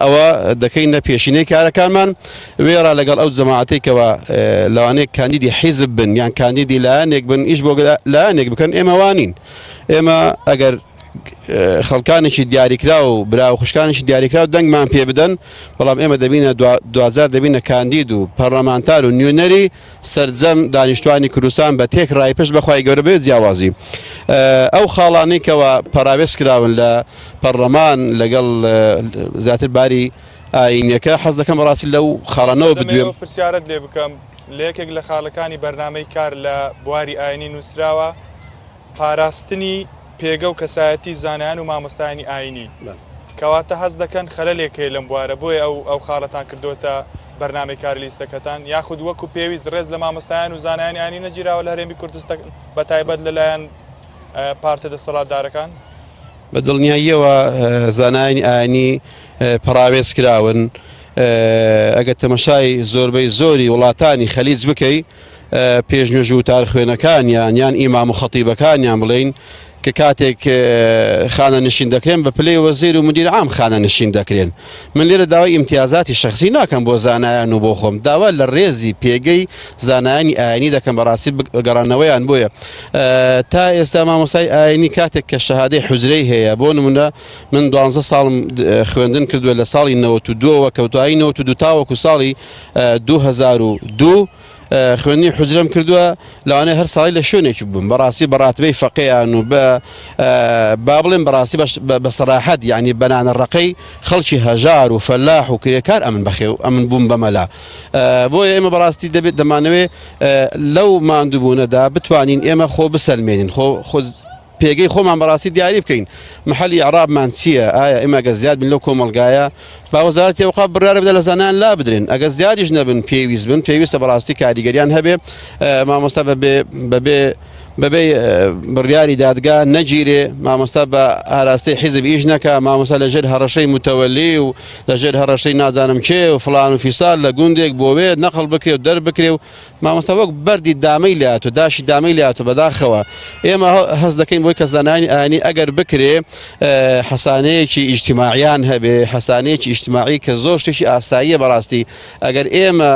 ئەوە دەکەینە پێشینەی کارەکانمان وێرا لەگەڵ ئەو جەماعەتێکەوە لەوانەیە کاندیدی حیزب بن یان کاندیدی لایەنێک بن ئیش بۆ لایەنێک بکەن ئێمە وانین. ئێمە ئەگەر خەڵکانێکی دیاریکرا و برا و خوشکانێکی دیاریکرا و دەنگمان پێ بدەن بەڵام ئێمە دەبینە دوزار دەبینە کاندید و پەرلەمانتار و نیونەری سەرجەم دانیشتوانی کوردستان بە تێک ڕای پشت بەخوای گەورە بێت جیاوازی ئەو خاڵانەی کەەوە پەراوێز کراون لە پەرلەمان لەگەڵ زیاتر باری ئاینیەکە حەز دەکەم بەڕاستی لەو خاڵانەوە بدوێم. پرسیارت لێ بکەم لە یەکێک لە خاڵەکانی بەرنامەی کار لە بواری ئاینی نووسراوە پاراستنی پێگە و کەسایەتی زانایان و مامۆستایانی ئاینی کەواتە هەز دەکەن خەلەلێک هەیە لەم بوارە بۆیە ئەو خاڵەتان کردوتە بەرنامەی کار لیستەکەتان یاخود وەکو پێویست ڕێز لە مامۆستایان و زانایانی ئاینی نەگیراوە لە هەرێمی کوردستان بە تایبەت لەلایەن پارتە دەسەڵاتدارەکان. بە دڵنیاییەوە زانایانی ئاینی پەراوێز کراون ئەگەر تەمەشای زۆربەی زۆری وڵاتانی خەلیج بکەی پێشنوێژ و تاریخوێنەکانیان یان ئیمام و خەتیبەکانیان بڵین کە کاتێک خانە نشین دەکرێن بە پلەی وەزیر و مدیر عام خانە نشین دەکرێن. من لێرە داوای ئیمتیازاتی شەخصی ناکەم بۆ زانایان و بۆ خۆم داوا لە ڕێزی پێگەی زانایانی ئاینی دەکەم بەڕاستی گەڕانەوەیان بۆیە تا ئێستا مامۆستای ئاینی کاتێک کە شەهادەی حوزرەی هەیە بۆ نمونە من 12 ساڵم خوێندن کردووە لە ساڵی 92 کەوتایی 92 تاوەکو ساڵی 2002 خوێنی حجرم کردووە لەوانەیە هەر ساڵی لە شوێنێکی بووم بەڕاستی بەڕاتبەی فەقەیان و با بڵێن بەڕاستی بە سەراحەت یعنی بەنانە ڕقەی خەڵکی هەژار و فەلاح و کرێکار ئەمن بەخێ و ئەمن بووم بەمەلا بۆیە ئێمە بەڕاستی دەبێت دەمانەوێت لەو ماندووبوونەدا بتوانین ئێمە خۆ بسەلمێنین پێگەی خۆمان بەڕاستی دیاری بکەین محلی عرابمان چییە ئایا ئێمە ئەگە زیاد بن لەو کۆمەلگایە با وەزارەتی ئەوقاف بڕیارە بدە لە زانایان لا بدرێن ئەگە زیادیش نەبن پێویست بن پێویستە بەڕاستی کاریگەریان هەبێ مامۆستا بەبێ بڕیاری دادگا نەگیرێ مامۆستا بە ئاراستەی حیزب ئیش نەکە مامۆستا لەژێر هەڕەشەی متەوەلی و لەژێر هەڕەشەی نازانم کێ و فڵان و فیسال لە گوندێک بۆوێ نەقڵ بکرێ و دەربکرێ و مامۆستا وەک بەردی دامەی لات و داشی دامەی لات و بەداخەوە ئێمە هەست دەکەین بۆی کە زانانی ئاینی ئەگەر بکرێ حەسانەیەکی ئیجتیماعیان هەبێ حەسانەیەکی ئیجتیماعی کە زۆر شتێکی ئاساییە بەڕاستی ئەگەر ئێمە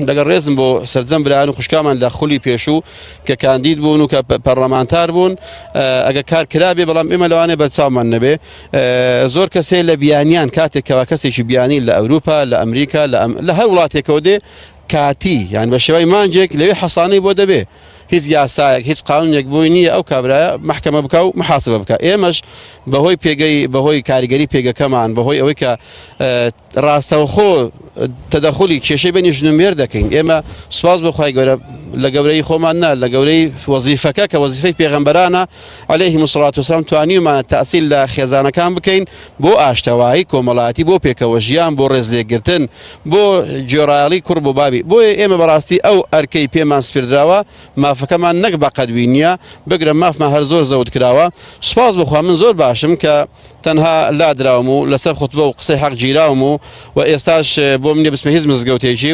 لەگەڵ ڕێزم بۆ سەرجەم برایان و خوشکامان لە خولی پێشوو کە کاندید بوون و کە پەرلەمانتار بوون ئەگە کار کرابێ بەڵام ئێمە لەوانێ بەرچاومان نەبێ زۆر کەسێ لە بیانیان کاتێکەوە کەسێکی بیانی لە ئەوروپا لە ئەمریکا لە هەر وڵاتێکەوە دێ کاتی یان بە شێوەی مانجێک لەوێ حەسانەی بۆ دەبێ هیچ یاسایەک هیچ قانونێک بۆی نییە ئەو کابرایە محکەمە بکە و محاسبە بکە ئێمەش بەهۆی پێگەی بەهۆی کاریگەری پێگەکەمان بەهۆی ئەوەی کە ڕاستەوخۆ تەدەخلی کێشەی بینی ژنومێر دەکەین ئێمە سوپاس بخوای گەورە لە گەورەی خۆمان نا لە گەورەی وەزیفەکە کە وەزیفەی پێغەمبەرانە عەلەیهیمو سڵات وسەلام توانیومانە تەئسیل لە خێزانەکان بکەین بۆ ئاشتەوایی کۆمەڵایەتی بۆ پێکەوە ژیان بۆ ڕێزلێگرتن بۆ گێڕایەڵی کوڕ بۆ بابی بۆیە ئێمە بەڕاستی ئەو ئەرکەی پێمان سپردراوە مافەکەمان نەک بەقەدوی نییە بگرە مافمان هەر زۆر زەوت کراوە سوپاس بخوا من زۆر باشم کە تەنها لادراوم و لەسەر خوتبە و قسەی حەق گیراوم و ئێستاش بۆ منێ بسمە هیچ مزگەوتێکی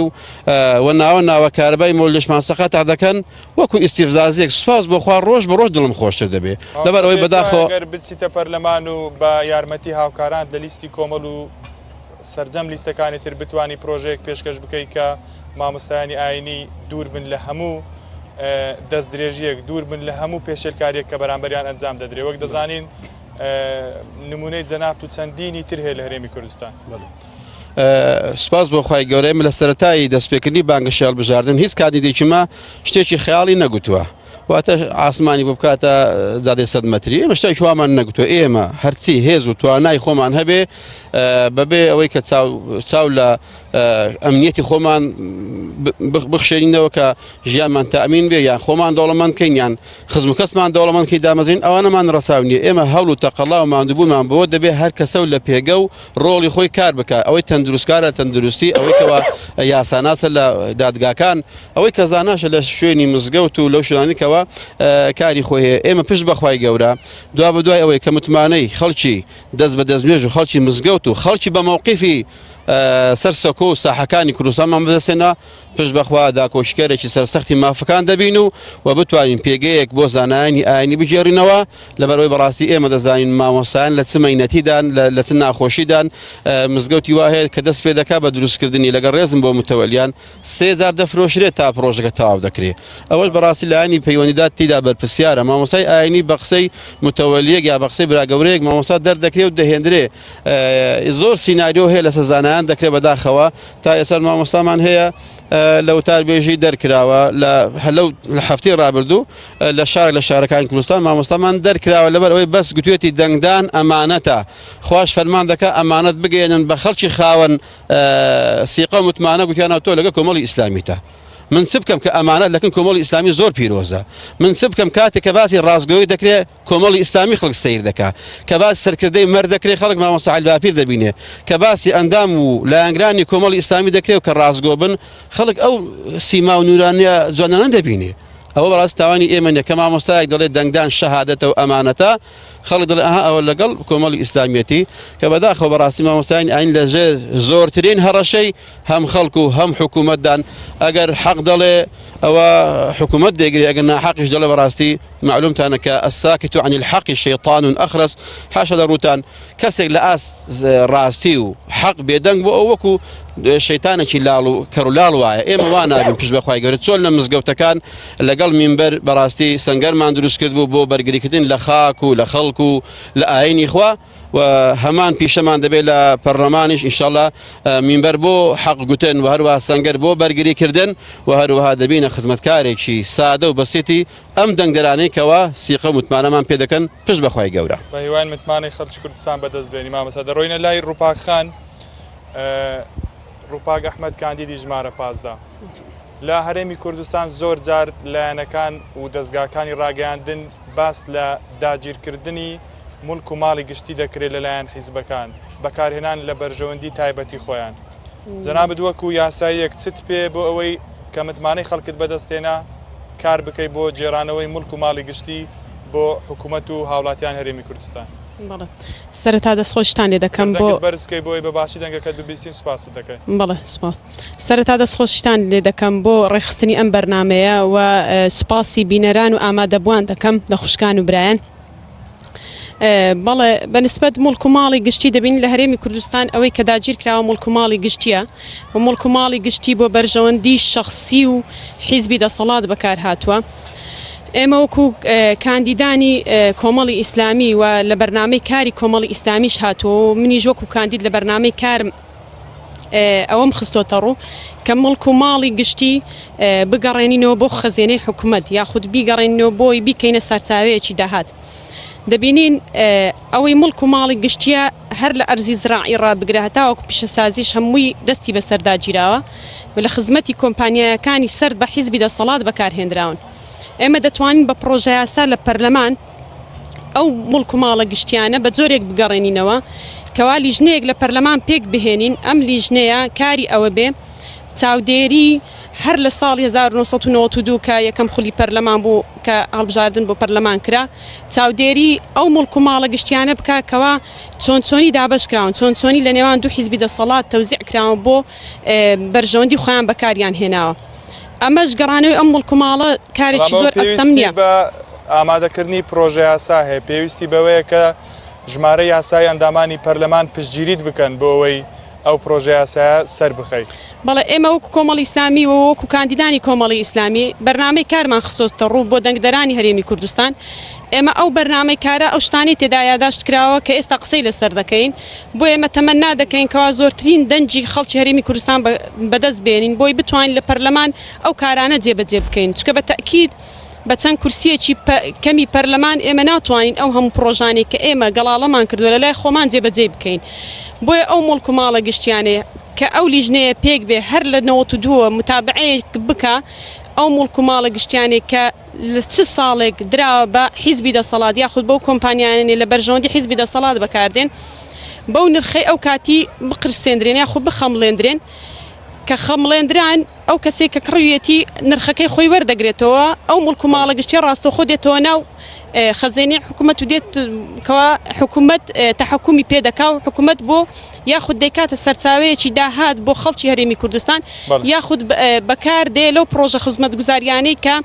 و ناوە کارەبای مۆلشمان سەقات دەکەن وەکو ئیستیفزازیەک سوپاس بۆخوا ڕۆژ بە ڕۆژ دڵم خۆشتر دەبێ لەبەرەوەی بەداخەوە بچیتە پەرلەمان و بە یارمەتی هاوکاران لە لیستی کۆمەڵ و سەرجەم لیستەکانی تر بتانی پرۆژەیەک پێشکەش بکەیت کە مامۆستایانی ئاینی دوور بن لە هەموو دەست درێژیەک، دوور بن لە هەموو پێشێلکاریەک کە بەرامبەریان ئەنجام دەدرێت. وەک دەزانین نمونەی جەناب و چەندینی تر هەیە لە هەرێمی کوردستان. سپاس بۆ خی گەورەی لە سەرەتایی دەستپێکردنی بانگەشی هەڵبژاردن هیچ کاندیدێکیمە شتێکی خەیاڵی نەگوتووە. واتە ئاسمانی بۆ بکاتە زادەی 100 مەتری. ئێمە شتێکی وامان نەگوتووە. ئێمە هەرچی هێز و توانای خۆمان هەبێ بەبێ ئەوەی کە چاو لە ئەمنیەتی خۆمان بخشێنینەوە کە ژیانمان تەئەمین بێ، یان خۆمان دەوڵەمەندکەین، یان خزم و کەسمان دەوڵەمەندکەی دامەزین، ئەوانەمان ڕەچاو نییە. ئێمە هەوڵ و تەقەڵا و ماندووبوومان بەوە دەبێ هەر کەسە و لە پێگە و ڕۆڵی خۆی کار بکات. ئەوەی تەندروستکارە تەندروستی، ئەوەی کەەوە یاساناسە لە دادگاکان، ئەوەی کە زاناشە لە شوێنی مزگەوت و لەو شوێنانێکەوە کاری خۆی هەیە. ئێمە پشت بەخوای گەورە دوا بەدوای ئەوەی کە متمانەی خەڵکی دەست بە دەستنوێژ و خەڵکی مزگەوت و خەڵکی بە مووقیفی سەر سەکۆ و ساحەکانی کوردستانمان بەدەستێنە، پشت بەخوا داکۆشکارێکی سەرسەختی مافەکان دەبین و بتوانین پێگەیەک بۆ زانایانی ئاینی بجێڕینەوە. لەبەرەوەی بەڕاستی ئێمە دەزانین مامۆستایان لە چ مەینەتیدان لە چ ناخۆشیدان مزگەوتی وا هەیە کە دەست پێ دەکات بە دروستکردنی لەگەڵ ڕێزم بۆ متەوەلیان 3000 دەفرۆشرێت تا پرۆژەکە تەواو دەکرێت. ئەوەش بەڕاستی لایانی پەیوەندیدات تیدا بەرپرسیارە. مامۆستای ئاینی بە قسەی متەوەلیەک یا بە قسەی براگەورەیەک مامۆستا دەردەکرێت و دەهێنرێ. زۆر سیناریۆ هەیە لەسەر زانایان دەکرێت بەداخەوە. تا ئێستا مامۆستامان هەیە لە وتاربێژی دەرکراوە لە هەفتەی ڕابردوو لە شارەکانی کوردستان مامۆستامان دەرکراوە لەبەر ئەوەی بەس گوتوێتی دەنگدان ئەمانەتە. خوش فەرمان دەکات ئەمانەت بگەێنن بە خەڵکی خاوەن سیقە و متمانە گوتیانەوە تۆ لەگە کۆمەڵی ئیسلامیتە. من چ بکەم کە ئەمانەت لەکن کۆمەڵی ئیسلامی زۆر پیرۆزە. من چ بکەم کاتێک کە باسی ڕازگۆیی دەکرێت کۆمەڵی ئیسلامی خەڵک سیر دەکات، کە باسی سەرکردەی مەرد دەکرێت خەڵک مامۆستا عەلیباپیر دەبینێ، کە باسی ئەندام و لایەنگرانی کۆمەڵی ئیسلامی دەکرێت و کە ڕازگۆ بن خەڵک ئەو سیما و نورانیە جوانانە دەبینێ. ئەوە بەڕاستی تاوانی ئێمە نیە کە مامۆستایەک دەڵێت دەنگدان شەهادەتە و ئەمانەتە، خەڵک دەڵێ ئەها ئەوە لەگەڵ کۆمەڵی ئیسلامیەتی، کە بەداخەوە بەڕاستی مامۆستایانی ئاین لەژێر زۆرترین هەڕەشەی هەم خەڵک و هەم حکوومەتدان. ئەگەر حەق دەڵێ ئەوە حکوومەت دەگری، ئەگەر ناحەقیش دەڵێ بەڕاستی معلومتانە کە الساکت عن الحق شەیطان ئەخرس. حاشا دەڕوتان کەسێک لە ڕاستی و حەق بێدەنگ بۆ ئەو وەکو شەیتانێکی لاڵ و کەرولاڵ وایە. ئێمە وا نابین پشت بەخوای گەورە چۆن لە مزگەوتەکان لەگەڵ مینبەر بەڕاستی سەنگەرمان دروست کرد بوو بۆ بەرگریکردن لە خاک و لە خەڵک و لە ئاینی خوا، و هەمان پیشەمان دەبێت لە پەرلەمانیش ئینشاڵڵا مینبەر بۆ حەق گوتن و هەروەها سەنگەر بۆ بەرگریکردن، و هەروەها دەبینە خزمەتکارێکی سادە و بەسیتی ئەم دەنگدەرانەی کەوا سیقە متمانەمان پێ دەکەن پشت بەخوای گەورە. بە هیوان متمانەی خەڵکی کوردستان بەدەست بێنی مامۆستا. دەڕۆینە لای ڕووپاک خان. ڕووپاک ئەحمەد کاندیدی ژمارە 15 لە هەرێمی کوردستان زۆر جار لایەنەکان و دەستگاکانی ڕاگەیاندن باس لە داگیرکردنی مولک و ماڵی گشتی دەکرێت لەلایەن حیزبەکان بەکارهێنان لە بەرژەوەندی تایبەتی خۆیان. جەنابەت وەکو یاساییەک چت پێ بۆ ئەوەی کە متمانەی خەڵکت بەدەستێنا کار بکەی بۆ جێرانەوەی مولک و ماڵی گشتی بۆ حکوومەت و هاوڵاتیان هەرێمی کوردستان؟ سەرەتا دەستخۆشتان لێ دەکەم بۆ بەرزکەی بۆی بە باشی دەنگەکە دوبیستین سوپاست دەکەی. بەڵێ سوپاس. سەرەتا دەستخۆشتان لێ دەکەم بۆ ڕێخستنی ئەم بەرنامەیە و سوپاسی بینەران و ئامادەبووان دەکەم لە خوشکان و برایان. بەڵێ بەنسبەت مولک و ماڵی گشتی دەبین لە هەرێمی کوردستان ئەوەی کە داگیر کراوە مولک و ماڵی گشتیە و مولک و ماڵی گشتی بۆ بەرژەوەندی شەخسی و حیزبی دەسەڵات بەکار هاتووە. ئێمە وەکو کاندیدانی کۆمەڵی ئیسلامی و لە بەرنامەی کاری کۆمەڵی ئیسلامیش هاتووە، منیش وەکو کاندید لە بەرنامەی کارم ئەوەم خستۆتە ڕوو کە مڵک و ماڵی گشتی بگەڕێنینەوە بۆ خەزێنەی حکوومەت یاخود بیگەڕێنینەوە بۆی بیکەینە سەرچاوەیەکی داهات. دەبینین ئەوەی مڵک و ماڵی گشتیە هەر لە ئەرزی زراعی ڕابگرێت تاوەکو پیشەسازیش هەمووی دەستی بەسەرداگیراوە و لە خزمەتی کۆمپانیایەکانی سرد بە حیزبی دەسەڵات بەکارهێنراون. ئێمە دەتوانین بە پرۆژە یاسا لە پەرلەمان ئەو مڵک و ماڵە گشتیانە بە جۆرێک بگەڕێنینەوە کەوا لیژنەیەک لە پەرلەمان پێک بهێنین. ئەم لیژنەیە کاری ئەوە بێ چاودێری هەر لە ساڵی 1992 کە یەکەم خولی پەرلەمان بوو کە هەڵبژاردن بۆ پەرلەمان کرا، چاودێری ئەو مڵک و ماڵە گشتیانە بکە کەوا چۆنچۆنی دابەشکراون، چۆنچۆنی لە نێوان دوو حیزبی دەسەڵات تەوزیع کراون بۆ بەرژەوەندی خۆیان بەکاریان هێناوە. ئەمەش گەڕانەوەی ئەم مڵک و ماڵە کارێکی زۆر ئەستەم نییە. بە ئامادەکردنی پرۆژە یاسا هەیە پێویستی بەوەیە کە ژمارە یاسای ئەندامانی پەرلەمان پشتگیریت بکەن بۆ ئەوەی ئەو پرۆژه یاسایە سەر بخەیت. بەڵێ ئێمە وەکو کۆمەڵی ئیسلامی و وەکو کاندیدانی کۆمەڵی ئیسلامی بەرنامەی کارمان خستۆتە ڕوو بۆ دەنگدەرانی هەرێمی کوردستان. ئێمە ئەو بەرنامەی کارە ئەو شتانی تێدا یاداشت کراوە کە ئێستا قسەی لەسەر دەکەین بۆ ئێمە تەمەنا دەکەین کەوا زۆرترین دەنجی خەڵکی هەرێمی کوردستان بەدەست بێنین بۆی بتوانین لە پەرلەمان ئەو کارانە جێبەجێ بکەین چکە بە تەکید بە چەند کورسیەکی کەمی پەرلەمان ئێمە ناتوانین ئەو هەموو پرۆژانێک کە ئێمە گەڵاڵەمان کردووە لە لای خۆمان جێبەجێ بکەین بۆیە ئەو مڵک و ماڵە گشتیانەیە کە ئەو لیژنەیە پێک بێ هەر لە 92 متابعەیەک بکە ئەو مڵک و ماڵە گشتیانێک کە لە چ ساڵێک دراوە بە حیزبی دەسەڵات یاخود بەو کۆمپانیانێ لە بەرژەوەندی حیزبی دەسەڵات بەکاردێن بەو نرخەی ئەو کاتی بقرسێندرێن یاخود بخەمڵێندرێن کە خەمڵێندران ئەو کەسێک کە کڕویەتی نرخەکەی خۆی وەردەگرێتەوە ئەو مڵک و ماڵە گشتی ڕاستەوخۆ دێتەوە ناو خەزێنی حکوومەت و دێت کەوا حکوومەت تەحکومی پێدەکا و حکوومەت بۆ یاخود دەکاتە سەرچاوەیەکی داهات بۆ خەڵکی هەرێمی کوردستان یاخود بەکار دێ لەو پرۆژە خزمەت گوزاریانەی کە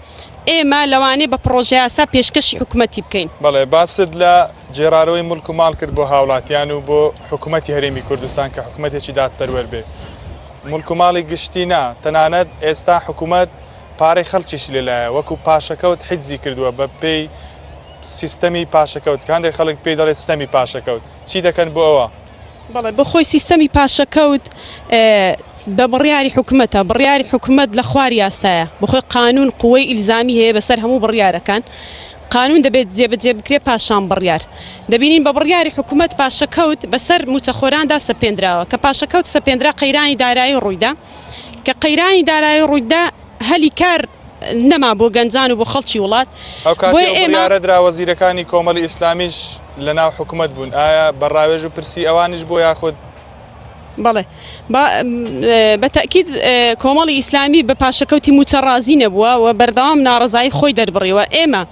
ئێمە لەوانێ بە پرۆژە یاسا پێشکەشی حکوومەتی بکەین. بەڵێ باست لە جێرارەوەی مڵک و ماڵ کرد بۆ هاوڵاتیان و بۆ حکوومەتی هەرێمی کوردستان کە حکوومەتێکی دادپەروەر بێ. مڵک و ماڵی گشتی نا تەنانەت ئێستا حکوومەت پارەی خەڵکیش لێلایە وەکو پاشەکەوت حیجزی کردووە بە پێی سیستەمی پاشەکەوت کاندێک خەڵک پێی دەڵێت سیستەمی پاشەکەوت چی دەکەن بۆ ئەوە؟ بەڵێ بخۆی سیستەمی پاشەکەوت بە بڕیاری حکوومەتە بڕیاری حکوومەت لە خوار یاسایە بخۆی قانون قوەی ئیلزامی هەیە بەسەر هەموو بڕیارەکان قانون دەبێت جێبەجێ بکرێ پاشان بڕیار دەبینین بە بڕیاری حکوومەت پاشەکەوت بەسەر موچەخۆراندا سەپێنراوە کە پاشەکەوت سەپێنرا قەیرانی دارایی ڕوویدا کە قەیرانی دارایی ڕوویدا هەلی کار نەما بۆ گەنجان و بۆ خەڵکی وڵات ئەو کاتیارە درا وەزیرەکانی کۆمەڵی ئیسلامیش لە ناو حکوومەت بوون ئایا بەڕاوێژ و پرسی ئەوانش بۆ یاخود بەڵێ بە تەکید کۆمەڵی ئیسلامی بە پاشەکەوتی موچە ڕازی نەبووە و بەردەوام ناڕزایی خۆی دەربڕیەوە ئێمە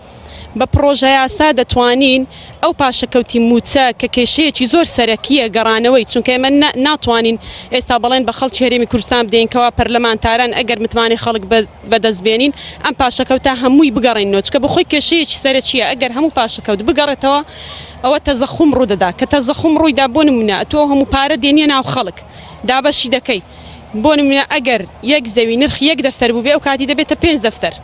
بە پرۆژە یاسا دەتوانین ئەو پاشەکەوتی موچە کە کێشەیەکی زۆر سەرەکیە گەڕانەوەی چونکە ئێمە ناتوانین ئێستا بەڵێن بە خەڵکی هەرێمی کوردستان بدەینکەوە پەرلەمانتاران ئەگەر متمانی خەڵک بەدەستبێنین ئەم پاشەکەوتە هەمووی بگەڕێنەوە چکە بخۆی کێشەیەکی سەرەکیە ئەگەر هەموو پاشەکەوت بگەڕێتەوە ئەوە تەزەخم ڕوودەدا کە تەزەخم ڕوویدا بۆ نمونە تۆ هەموو پارە دێنیە ناو خەڵک دابەشی دەکەی بۆ نمونە ئەگەر یەک زەوی نرخ یەک دەفتەر بوو بێ ئەو کاتی دەبێتە 5 دەفتەر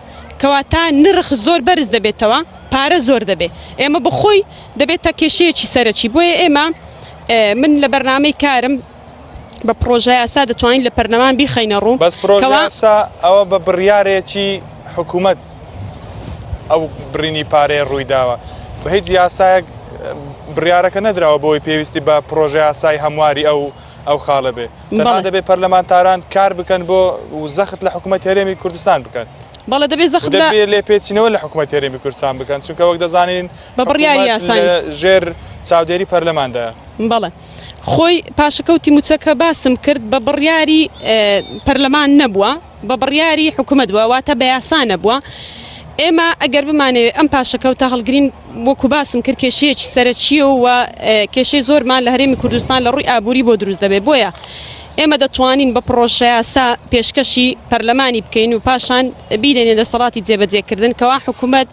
کەواتە نرخ زۆر بەرز دەبێتەوە پارە زۆر دەبێت ئێمە بخۆی دەبێتە کێشەیەکی سەرەکی بۆیە ئێمە من لە بەرنامەی کارم بە پرۆژە یاسا دەتوانین لە پەرلەمان بیخەینە ڕوو بەس پرۆژە یاسا ئەوە بە بڕیارێکی حکوومەت ئەو بڕینی پارەیە ڕوویداوە بە هیچ یاسایەک بڕیارەکە نەدراوە بۆی پێویستی بە پرۆژە یاسای هەمواری ئەو خاڵە بێ تەنها دەبێت پەرلەمانتاران کار بکەن بۆ زەخت لە حکوومەتی هەرێمی کوردستان بکەن بەڵێ دەبێت زەخت لێ پێچینەوە لە حکوومەتی هەرێمی کوردستان بکەن چونکە وەک دەزانین بە بڕیاری یاسایی ژێر چاودێری پەرلەماندایە بەڵێ خۆی پاشەکەوتی موچەکە باسم کرد بە بڕیاری پەرلەمان نەبووە بە بڕیاری حکوومەت بووە واتە بە یاسا نەبووە ئێمە ئەگەر بمانەوێت ئەم پاشەکەوتە هەڵگرین وەکو باسم کرد کێشەیەکی سەرەکیە و کێشەی زۆرمان لە هەرێمی کوردستان لە ڕووی ئابووری بۆ دروست دەبێت بۆیە ئێمە دەتوانین بە پرۆژە یاسا پێشکەشی پەرلەمانی بکەین و پاشان بیدەنێ دەسەڵاتی جێبەجێکردن کەوا حکوومەت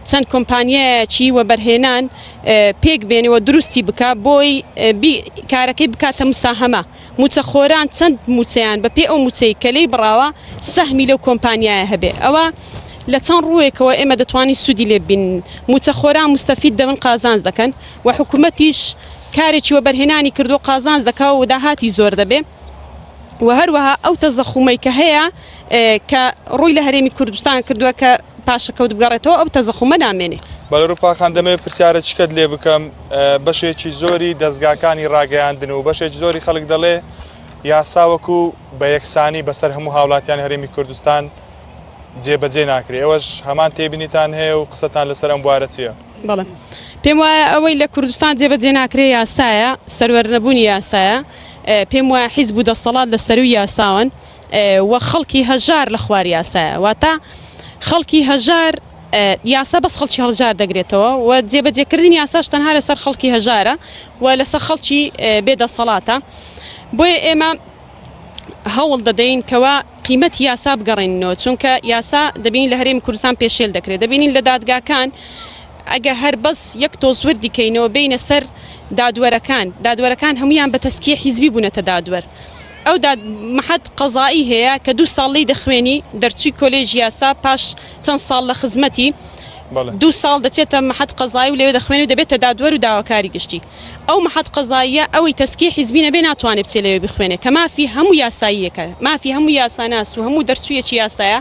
چەند کۆمپانیایەکی وە بەرهێنان پێک بێنەوە دروستی بکە بۆی کارەکەی بکاتە مساهەمە موچەخۆران چەند موچەیان بە پێ ئەو موچەی کە لێی بڕاوە سەهمی لەو کۆمپانیایە هەبێ ئەوە لە چەند ڕوویەکەوە ئێمە دەتوانین سوودی لێ بین موچەخۆران مستەفید دەبن قازانج دەکەن و حکوومەتیش کارێکی وە بەرهێنانی کردو قازانج دەکا و داهاتی زۆر دەبێ و هەروەها ئەو تەزەخومەی کە هەیە کە ڕووی لە هەرێمی کوردستان کردووە کە پاشەکەوت بگەڕێتەوە ئەو تەزەخومە نامێنێ بەلەروپاخان دەمەوێت پرسیارە چکت لێ بکەم بەشێکی زۆری دەستگاکانی ڕاگەیاندن و بەشێکی زۆری خەڵک دەڵێ یاساوەکو بە یەکسانی بەسەر هەموو هاوڵاتیان هەرێمی کوردستان جێبەجێ ناکرێ ئەوەش هەمان تێبینیتان هەیە و قسەتان لەسەر ئەم بوارە چییە؟ بەڵێ پێم وایە ئەوەی لە کوردستان جێبەجێ ناکرێ یاسایە سەروەرنەبوونی یاسایە پێم وایە حیزب و دەسەڵات لە سەروی یاساون وە خەڵکی هەژار لە خوار یاسایە واتە خەڵکی هەژار یاسا بەس خەڵکی هەڵژار دەگرێتەوە و جێبەجێکردنی یاساش تەنها لەسەر خەڵکی هەژارە و لەسەر خەڵکی بێدەسەڵاتە بۆیە ئێمە هەوڵ دەدەین کەوا قیمەتی یاسا بگەڕێنەوە چونکە یاسا دەبینین لە هەرێمی کوردستان پێشێل دەکرێت دەبینین لە دادگاکان ئەگە هەر بەس یەک تۆزور دیکەینەوە بینە سەر دادوەرەکان هەمویان بە تەسکیە حیزبی بوونەتە دادوەر ئەو محەد قەزایی هەیە کە 2 ساڵی دەخوێنی دەرچووی کۆلێژی یاسا پاش چەند ساڵ لە خزمەتی 2 ساڵ دەچێتە محەد قەزایی و لێوێ دەخوێنی و دەبێتە دادوەر و داواکاری گشتی ئەو محەد قەزاییە ئەوەی تەسکیە حیزبی نەبێ ناتوانێت بچێت لەوێ بخوێنێ کە مافی هەموو یاساییەکە مافی هەموو یاساناس و هەموو دەرچوویەکی یاسایە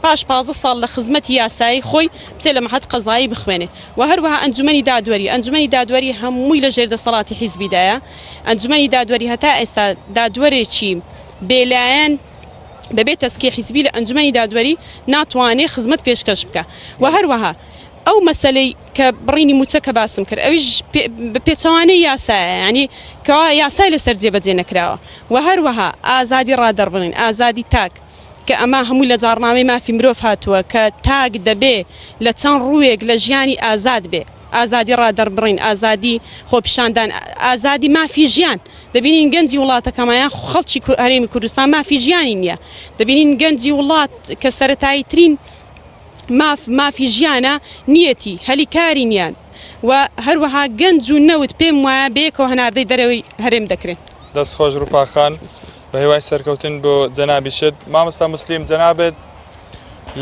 پاش 15 ساڵ لە خزمەتی یاسایی خۆی بچێت لە محەد قەزایی بخوێنێ و هەروەها ئەنجومەنی دادوەری هەمووی لە ژێردەسەڵاتی حیزبیدایە ئەنجومەنی دادوەری هەتا ئێستا دادوەرێکی بێلایەن بەبێت تەسکیە حیزبی لە ئەنجومەنی دادوەری ناتوانێت خزمەت پێشکەش بکە و هەروەها ئەو مەسلەی کە بڕینی موچەکە باسم کرد ئەویش پێچەوانەی یاسایە ینی کەوا یاسای لەسەر جێبەجێ نەکراوە و هەروەها ئازادی ڕادەربڕین ئازادی تاک کە ئەمە هەموو لە جاڕنامەی مافی مرۆڤ هاتووە کە تاک دەبێ لە چەند ڕوویەک لە ژیانی ئازاد بێ ئازادی ڕادەربڕین ئازادی خۆپیشاندان ئازادی مافی ژیان دەبینین گەنجی وڵاتەکەمایان خەڵکی هەرێمی کوردستان مافی ژیانی نییە دەبینین گەنجی وڵات کە سەرەتایی ترین مافی ژیانە نیەتی هەلیکاری نیان و هەروەها گەنج و نەوت پێم وایە بەیەکەوە هەناردەی دەرەوەی هەرێم دەکرێن دەستخۆش ڕووپاخان بە هێوای سەرکەوتن بۆ جەنابیشت مامۆستا مسلیم جەنابێت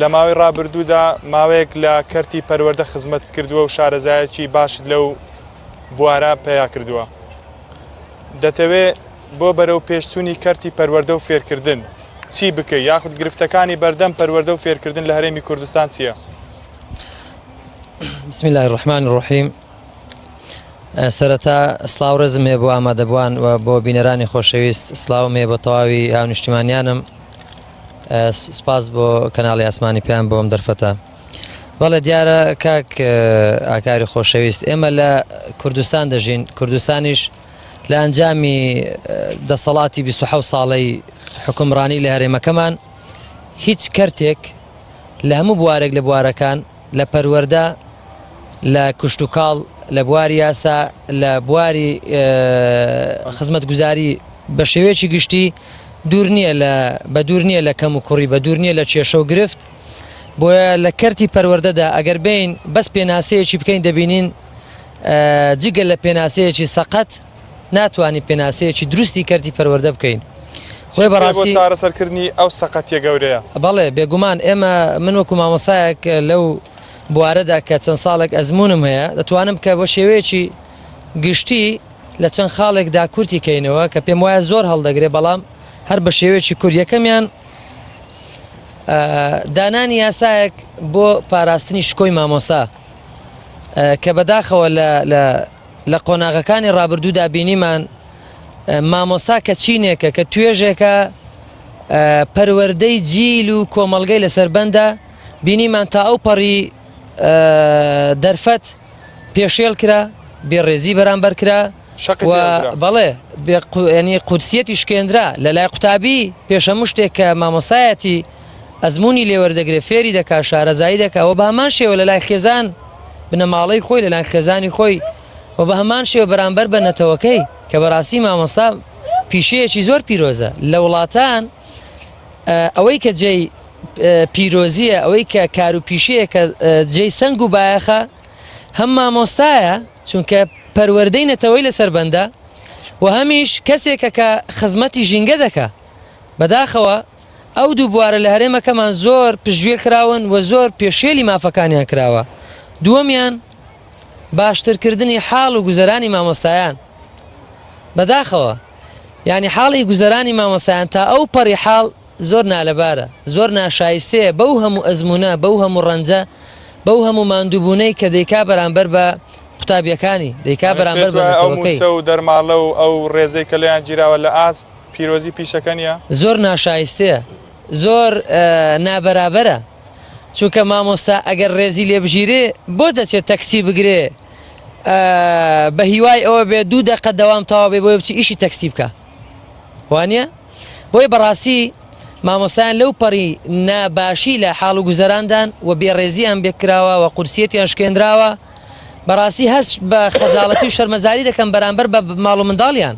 لە ماوەی ڕابردوودا ماوەیەک لە کەرتی پەروەردە خزمەت کردووە و شارەزایەکی باشت لەو بوارە پێیا کردووە دەتەوێت بۆ بەرەو پێشچوونی کەرتی پەروەردە و فێرکردن چی بکەیت یاخود گرفتەکانی بەردەم پەروەردە و فێرکردن لە هەرێمی کوردستان چییە؟ بسم الله الرحمن الرحیم سەرەتا سڵاو ڕێزم هەیە بۆ ئامادەبووان و بۆ بینەرانی خۆشەویست سڵاوم هەیە بە تەواوی هاونیشتیمانیانم سپاس بۆ کەناڵی ئاسمانی پێیان بۆم دەرفەتە بەڵێ دیارە کاک ئاکاری خۆشەویست ئێمە لە کوردستان دەژین کوردستانیش لە ئەنجامی دەسەڵاتی 27 ساڵەی حکومڕانی لە هەرێمەکەمان هیچ کەرتێک لە هەموو بوارێک لە بوارەکان لە پەروەردە لە کوشتتوکاڵ لە بواری یاسا لە بواری خزمەتگوزاری بە شێوەیەکی گشتی دوور نییە بە دوور نییە لە کەم و کوڕی بە دوور نییە لە کێشە و گرفت بۆیە لە کەرتی پەروەردەدا ئەگەر بین بەس پێناسەیەکی بکەین دەبینین جگە لە پێناسەیەکی سەقەت ناتوانین پێناسەیەکی دروستی کەرتی پەروەردە بکەین وی بەڕاستی چارەسەرکردنی ئەو سەقەتیە گەورەیە بەڵێ بێگومان ئێمە من وەکو مامۆسایەک لەو بوارەدا کە چەند ساڵێک ئەزمونم هەیە دەتوانم کە بۆ شێوەیەکی گشتی لە چەند خاڵێکدا کورتی کەینەوە کە پێم وایە زۆر هەڵدەگرێ بەڵام هەر بە شێوەیەکی کورد یەکەمیان دانانی یاسایەک بۆ پاراستنی شکۆی مامۆستا کە بەداخەوە لە قۆناغەکانی ڕابردوودا بینیمان مامۆستا کە چینێکە کە توێژێکە پەروەردەی جیل و کۆمەڵگەی لەسەربەندە بینیمان تا ئەو پەڕی دەرفەت پێشێل کرا بێڕێزی بەرامبەر کرا بەڵێ ینی قودسیەتی شکێنرا لە لای قوتابی پێشەموو شتێک کە مامۆستایەتی ئەزمموی لێوەردەگرێت فێری دەکا شارەزایی دەکەەوە بە هەمان شێوە لە لای خێزان بنەماڵەی خۆی لە لای خێزانی خۆی و بە هەمان شێوە بەرامبەر بە نەتەوەکەی کە بەڕاستی مامۆستا پیشەیەکی زۆر پیرۆزە لە وڵاتان ئەوەی کە جێی پیرۆزیە ئەوەی کە کار و پیشەیە کە جێی سنگ و بایەخە هەم مامۆستایە چونکە پەروەردەی نەتەوەی لەسەر بەندە و هەمیش کەسێکە کە خزمەتی ژینگە دەکا بەداخەوە ئەو دوو بوارە لە هەرێمەکەمان زۆر پشتگوێ کراون و زۆر پێشێلی مافەکانیان کراوە دووەمیان باشترکردنی حاڵ و گوزەرانی مامۆستایان بەداخەوە ینی حاڵی گوزەرانی مامۆستایان تا ئەو پەڕی حاڵ زۆر نالەبارە زۆر ناشایستەیە بەو هەموو ئەزمونە بەو هەموو ڕەنجە بەو هەموو ماندووبوونەی کە دەیکا بەرامبەر بە قوتابیەکانی دەیکا بەرامبەر بە نەتەوەکەی و دەرماڵە و ئەو ڕێزەی کە لەیان گیراوە لە ئاست پیرۆزی پیشەکە نیە زۆر ناشایستەیە زۆر نابەرابەرە چونکە مامۆستا ئەگەر ڕێزی لێ بژیرێ بۆ دەچێت تەکسی بگرێ بە هیوای ئەوە بێ 2 دقە دەوام تەواو بێ بۆی بچی ئیشی تەکسی بکە وانە بۆی بەڕاستی مامۆستایان لەو پەڕی ناباشی لە حاڵ و گوزەراندان و بێڕێزیان بێکراوە و قورسیەتیان شکێنراوە بەڕاستی هەست بە خەجاڵەتی و شەرمەزاری دەکەم بەرامبەر بە ماڵ و منداڵیان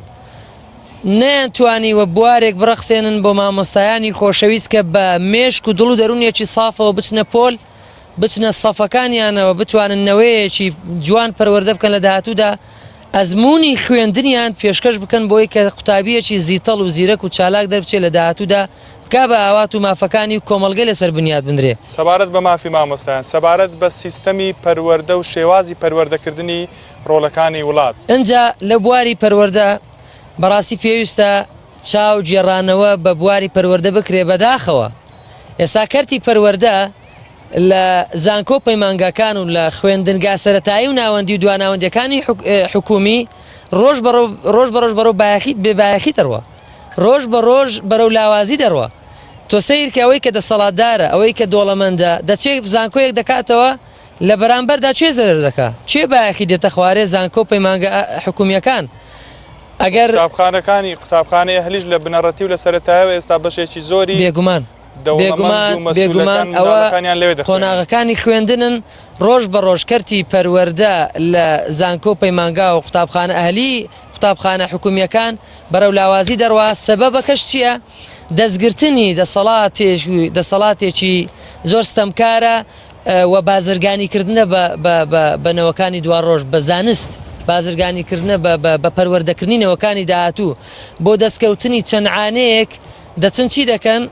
نەیانتوانی وە بوارێک بڕەخسێنن بۆ مامۆستایانی خۆشەویست کە بە مێشک و دڵ و دەروونێکی سافەوە بچنە پۆل بچنە سەفەکانیانەوە بتوانن نەوەیەکی جوان پەروەردە بکەن لە داهاتوودا ئەزمموی خوێندنیان پێشکەش بکەن بۆی کە قوتابیەکی زیتەڵ و زیرەک و چالاک دەربچێت لە داهاتوودا بکا بە ئاوات و مافەکانی و کۆمەلگەی لەسەر بنیاد بنرێ. سەبارەت بە مافی مامۆستایان سەبارەت بە سیستەمی پەروەردە و شێوازی پەروەردەکردنی ڕۆڵەکانی وڵات ئەجا لە بواری پەروەردە بەڕاستی پێویستە چاو جێڕانەوە بە بواری پەروەردە بکرێ بەداخەوە. ئێستا کەرتی پەروەردە لە زانکۆ پەیمانگاکان و لە خوێندنگا سەرەتایی و ناوەندی و دواناوەندەکانی حکومی ڕۆژ بەڕۆژ بەرەو بێبایەخی دەڕوە، ڕۆژ بە ڕۆژ بەرەو لاوازی دەڕوە. تۆ سیرکە ئەوەی کە دەسەڵاتدارە ئەوەی کە دۆڵەمەندە دەچێت زانکۆیەک دەکاتەوە لە بەرامبەردا چێ زەرر دەکات، چێ بایەخی دێتە خوارێ زانکۆ پەیمانگە حکومیەکان. ئەگەر قوتابخانەی هەلیش لە بنەڕەتی و لە سەرەتایەوە ئێستا بەشێکی زۆری بێگومان ئەوە قۆناغەکانی خوێندنن ڕۆژ بە ڕۆژ کەرتی پەروەردە لە زانکۆ پەیمانگا و قوتابخانە ئەهلی قوتابخانە حکومیەکان بەرەو لاوازی دەڕوا. سەبەبەکەش چییە؟ دەستگرتنی دەسەڵاتێکی زۆر ستەمکارە و بازرگانیکردنە بەنەوەکانی دوا ڕۆژ بە زانست بازرگانیکردنە بە پەروەردەکردنی نەوەکانی داهاتوو بۆ دەستکەوتنی چەند عانەیەک دەچن چی دەکەن؟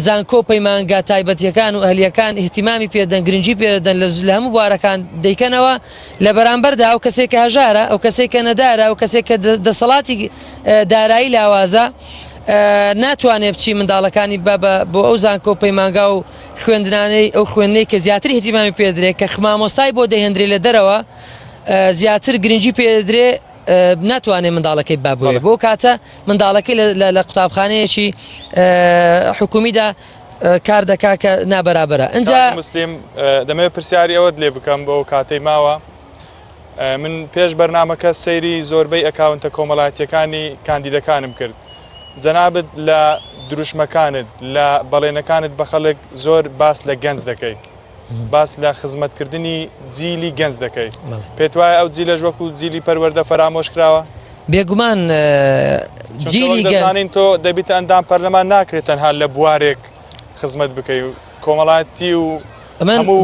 زانکۆ پەیمانگا تایبەتیەکان و ئەهلیەکان احتیمامی پێدەن گرنگی پێدەن لە هەموو بوارەکان دەیکەنەوە لە بەرامبەردا ئەو کەسێک کە هەژارە ئەو کەسێک کە نەدارە ئەو کەسێک کە دەسەڵاتی دارایی لاوازە ناتوانێت بچی منداڵەکانی بۆ ئەو زانکۆ پەیمانگا و خوێندنانەی ئەو خوێندنەی کە زیاتر احتیمامی پێدرێت کە مامۆستای بۆ دەهێنرێ لە دەرەوە زیاتر گرنگی پێدرێ ناتوانێت منداڵەکەی بابووێ بۆ کاتە منداڵەکەی لە قوتابخانەیەکی حکومیدا کار دەکا کە نابەرابەرە. ئەجا مسلیم دەمەوێت پرسیاری ئەوەت لێ بکەم بۆ کاتەی ماوە من پێش بەرنامەکە سەیری زۆربەی ئەکاونتە کۆمەڵایەتیەکانی کاندیدەکانم کرد. جەنابەت لە دروشمەکانت لە بەڵێنەکانت بە خەڵک زۆر باس لە گەنج دەکەی، باس لە خزمەتکردنی جیلی گەنج دەکەی. پێت وایە ئەو جیلە وەکو جیلی پەروەردە فەرامۆش کراوە؟ بێگومان جیلی دەزانین تۆ دەبیتە ئەندام پەرلەمان ناکرێت تەنها لە بوارێک خزمەت بکەی و کۆمەڵایەتی و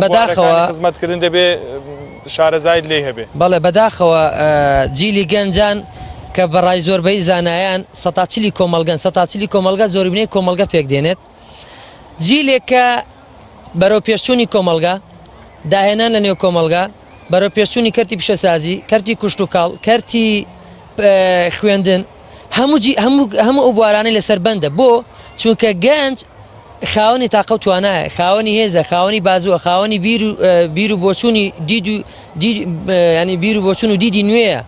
بەداخەوە خزمەتکردن دەبێ شارەزایت لێ هەبێ. بەڵێ بەداخەوە جیلی گەنجان کە بەڕای زۆربەی زانایان سەتاچلی کۆمەلگا زۆربینەی کۆمەلگا پێک دێنێت. جیلێکە بەرەو پێشچوونی کۆمەلگا داهێنان لە نێو کۆمەلگا بەرەو پێشچوونی کەرتی پیشەسازی کەرتی کوشت و کاڵ کەرتی خوێندن هەموو ئەو بوارانەی لەسەر بەندە بۆ چونکە گەنج خاوەنی تاقە و توانایە، خاوەنی هێزە، خاوەنی بازووە، خاوەنی بیر و بۆچوونی ینی بیر و بۆچوون و دیدی نوێیە،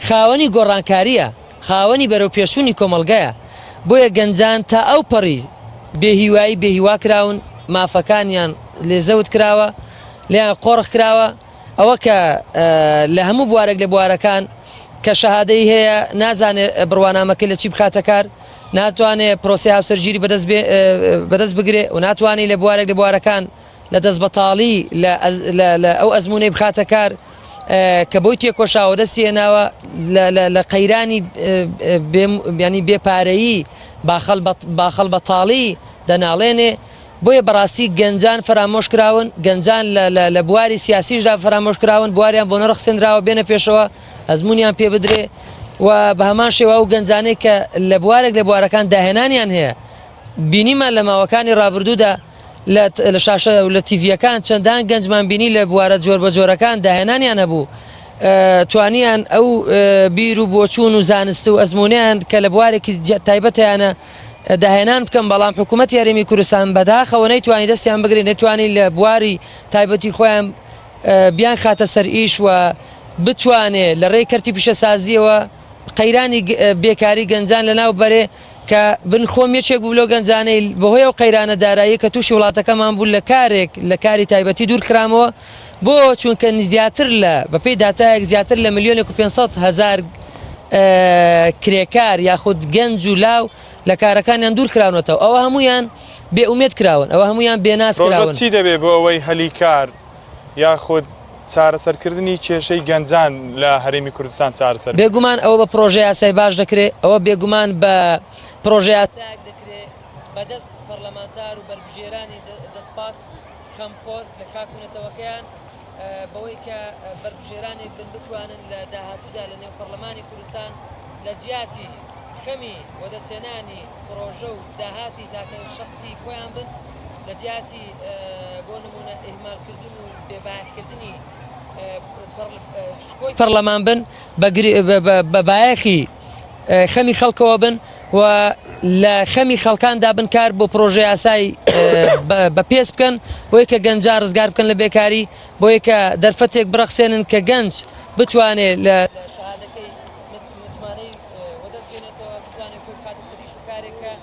خاوەنی گۆڕانکاریە، خاوەنی بەرەو پێشچوونی کۆمەلگایە. بۆیە گەنجان تا ئەو پەڕی بێهیوایی بێهیوا کراون مافەکانیان لێزەوت کراوە لیان قۆڕخ کراوە. ئەوە کە لە هەموو بوارێک لە بوارەکان کە شەهادەی هەیە نازانێت بڕوانامەکە لە چی بخاتە کار، ناتوانێت پرۆسی هاوسەرگیری بەدەست بگرێ و ناتوانێت لە بوارێک لە بوارەکان لە دەست بەتاڵی لە ئەو ئەزمونەی بخاتە کار کە بۆی تێکۆشاوە دەستی هێناوە لە قەیرانی ینی بێپارەیی باخەڵ بەتاڵی دەناڵێنێ. بۆیە بەڕاستی گەنجان فرامۆش کراون، گەنجان لە بواری سیاسیشدا فرامۆش کراون، بواریان بۆ نەڕخسێنراوە بێنە پێشەوە ئەزمونیان پێ بدرێ و بە هەمان شێوە و گەنجانەی کە لە بوارێک لە بوارەکان داهێنانیان هەیە. بینیمان لە ماوەکانی ڕابردوودا لە شاشە و لە تیڤیەکان چەندان گەنجمان بینی لە بوارە جۆر بە جۆرەکان داهێنانیان هەبوو، توانیان ئەو بیر و بۆچوون و زانست و ئەزمونیان کە لە بوارێکی تایبەتیانە داهێنان بکەم، بەڵام حکوومەت یاریمی کوردستان بەداخەوە نەیتوانی دەستیان بگرێت، نەتوانی لە بواری تایبەتی خۆیان بیان خاتە سەر ئیش و بتوانێت لە ڕێی کەرتی پیشەسازیەوە قەیرانی بێکاری گەنجان لەناو بەرێ کە بنخۆم یەکێک بوو لەو گەنجانەی بەهۆی ئەو قەیرانە دارایی کە تووشی وڵاتەکەمان بوو لە کارێک لە کاری تایبەتی دوور کرامەوە بۆ چونکە زیاتر لە بەپێی داتایەک زیاتر لە 1,500,000 کرێکار یاخود گەنج و لاو لە کارەکانیان دوور کراونەتەوە. ئەوە هەمویان بێئومێد کراون، ئەوە هەمویان بێناس کراون. چی دەبێت بۆ ئەوەی هەلی کار یاخود چارەسەرکردنی کێشەی گەنجان لە هەرێمی کوردستان چارەسەر بێگومان ئەوە بە پرۆژه یاسای باش دەکرێت، ئەوە بێگومان بە پرۆژه یاسایەک دەکرێت بەدەست پەرلەمانتار و بەرگژێرانی دەستپاک خەمخۆر لە کاکوونەتەوەکەیان بەوەی کە بەربژێرانێک بن بتوانن لە داهاتوودا لە نێو پەرلەمانی کوردستان لە جیاتی خەمی وەدەسێنانی پرۆژە و داهاتی تاکە شخصی خۆیان بن لە جیاتی بۆ نمونە ئیهمالکردن و بێباکردنی پەرلەمان بن بە بایەخی خەمی خەڵکەوە بن و لە خەمی خەڵکاندا بن کار بۆ پرۆژه یاسایی بە پێس بکەن بۆی کە گەنجان ڕزگار بکەن لە بێکاری بۆی کە دەرفەتێک بڕەخسێنن کە گەنج بتوانێت لە شەهادەکەی متمانەی وەدەستێنێتەوە بتوانێت خۆی بخاتە سەریش و کارێکە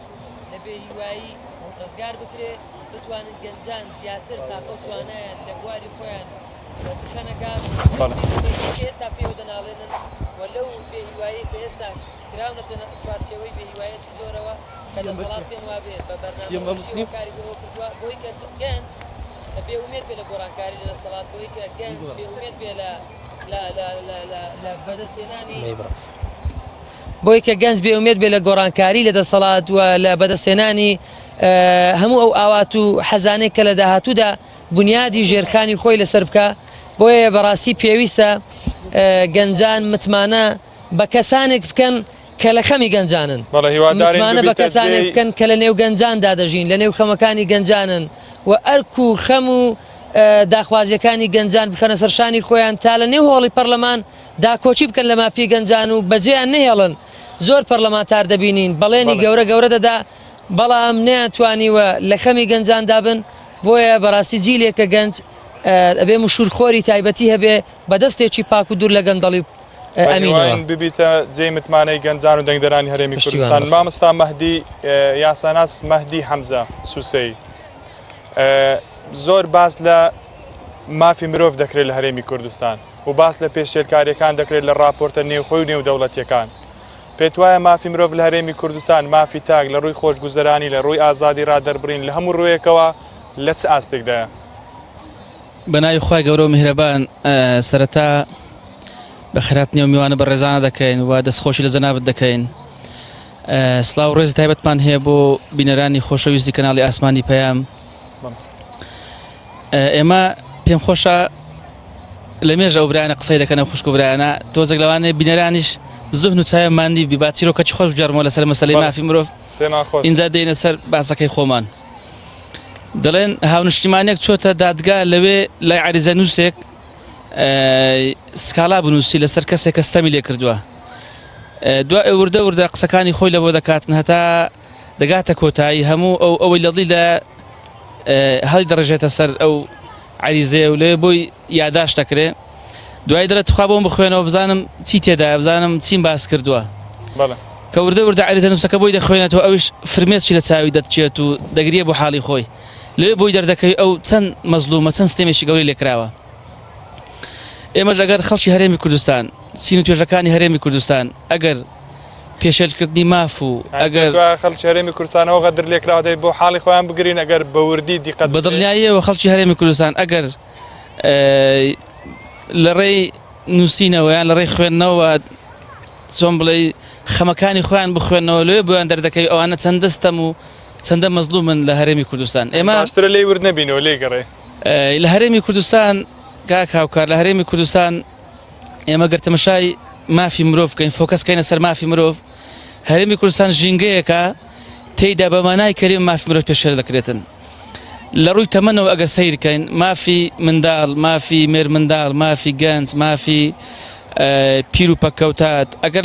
لە بێهیوایی ڕزگار بکرێت بتوانن گەنجان زیاتر تاقە توانایە لە بواری خۆیان بخەنەگات ئێستا پێوە دەناڵێنن و لەو بێهیوایی کە ئێستا کراونەتە چوارچێوەی بێهیوایەتی زۆرەوە کە دەسەڵات پێم وابێت بە بەرنامەی کاری بۆ کردووە بۆی کە گەنج بێئومێد بێ لە گۆڕانکاری لە دەسەڵات بۆی کە گەنج بێئومێد بێ لە بەدەستێنانی بۆی کە گەنج بێئومێد بێ لە گۆڕانکاری لە دەسەڵات و لە بەدەستێنانی هەموو ئەو ئاوات و حەزانەی کە لە داهاتوودا بنیادی ژێرخانی خۆی لەسەر بکە بۆیە بەڕاستی پێویستە گەنجان متمانە بە کەسانێک بکەن کە لە خەمی گەنجانن متمانە بە کەسانێک بکەن کە لە نێو گەنجاندا دەژین لە نێو خەمەکانی گەنجانن و ئەرک و خەم و داخوازیەکانی گەنجان بخەنە سەرشانی خۆیان تا لە نێو هۆڵی پەرلەمان داکۆچی بکەن لە مافی گەنجان و بەجێیان نهێڵن زۆر پەرلەمانتار دەبینین بەڵێنی گەورە دەدا بەڵام نەیانتوانیوە لە خەمی گەنجاندا بن بۆیە بەڕاستی جیلێکە گەنج ئەبێ مشورخۆری تایبەتی هەبێ بەدەستێکی پاک و دوور لە گەندەڵی ئەمین ببیتە جێی متمانەی گەنجان و دەنگدەرانی هەرێمی کوردستان مامۆستا مەهدی یاساناس مەهدی حەمزە سوسەی زۆر باس لە مافی مرۆڤ دەکرێت لە هەرێمی کوردستان و باس لە پێشێرکاریەکان دەکرێت لە راپۆرتە نێوخۆی و نێودەوڵەتیەکان پێت وایە مافی مرۆڤ لە هەرێمی کوردستان مافی تاک لە ڕووی خۆشگوزەرانی لە ڕووی ئازادی ڕادەربڕین لە هەموو ڕوویەکەوە لە چ ئاستێکدایە بەناوی خوای گەورە و میهرەبان سەرەتا بە خێراتنی و میوانە بە ڕێزانە دەکەین و دەستخۆشی لە جەنابەت دەکەین سڵاو ڕێز تایبەتمان هەیە بۆ بینەرانی خۆشەویستی کەناڵی ئاسمانی پەیام ئێمە پێم خۆشە لە مێژە ئەو برایانە قسەی دەکەنە خوشک و برایانە تۆزێک لەوانەیە بینەرانیش زوهن و چایە ماندی بیبات چیرۆکەی خۆش جارمەوە لەسەر مەسەلەی مافی مرۆڤ ئینجا دێنە سەر باسەکەی خۆمان دەڵێن هاونیشتیمانێک چۆتە دادگا لەوێ لای عریزە نووسێک سکالا بنووسی لەسەر کەسێک کەستەمی لێ کردووە دوای وردە قسەکانی خۆی لە بۆ دەکاتن هەتا دەگاتە کۆتایی هەموو ئەوەی لەڵی لە هەڵی دەڕژێتە سەر ئەو عریزەیە و لێ بۆی یاداش دەکرێ دوای دەرە تخوا بۆم بخوێنەوە بزانم چی تێدا بزانم چیم باس کردووە کە وردە عریزە نووسەکە بۆی دەخوێنێتەوە ئەوش فرمێسکی لە چاوی دەچێت و دەگرێ بۆ حاڵی خۆی لێ بۆی دەردەکەوی ئەو چەند مەزلومە چەند ستێمێکی گەوری لێکراوە ئێمەش ئەگەر خەڵکی هەرێمی کوردستان سین و توێژەکانی هەرێمی کوردستان ئەگەر پێشێلکردنی ماف و ئەگەر خەڵکی هەرێمی کوردستانەوە غەدر لێکراودەی بۆ حاڵی خۆیان بگرین ئەگەر بە وردی دیقەت بەدڵنیاییەوە خەڵکی هەرێمی کوردستان ئەگەر لە ڕێی نووسینەوە یان لە ڕێی خوێندنەوە چۆن بڵێ خەمەکانی خۆیان بخوێنەوە لێ بۆیان دەردەکەی ئەوانە چەند دەستەم و چەندە مەزلومن لە هەرێمی کوردستان ئێمە باشترە لێی ورد نەبینەوە لێ گەڕێ لە هەرێمی کوردستان کاک هاوکار لە هەرێمی کوردستان ئێمە گەرتەمەشای مافی مرۆڤ بکەین فۆکەسکەینە سەر مافی مرۆڤ هەرێمی کوردستان ژینگەیەکە تێیدا بە مانای کەلیم مافی مرۆڤ پێشێل دەکرێتن لە ڕووی تەمەنەوە ئەگەر سەیرکەین مافی منداڵ مافی مێر منداڵ مافی گەنج مافی پیر و پەکەوتات ئەگەر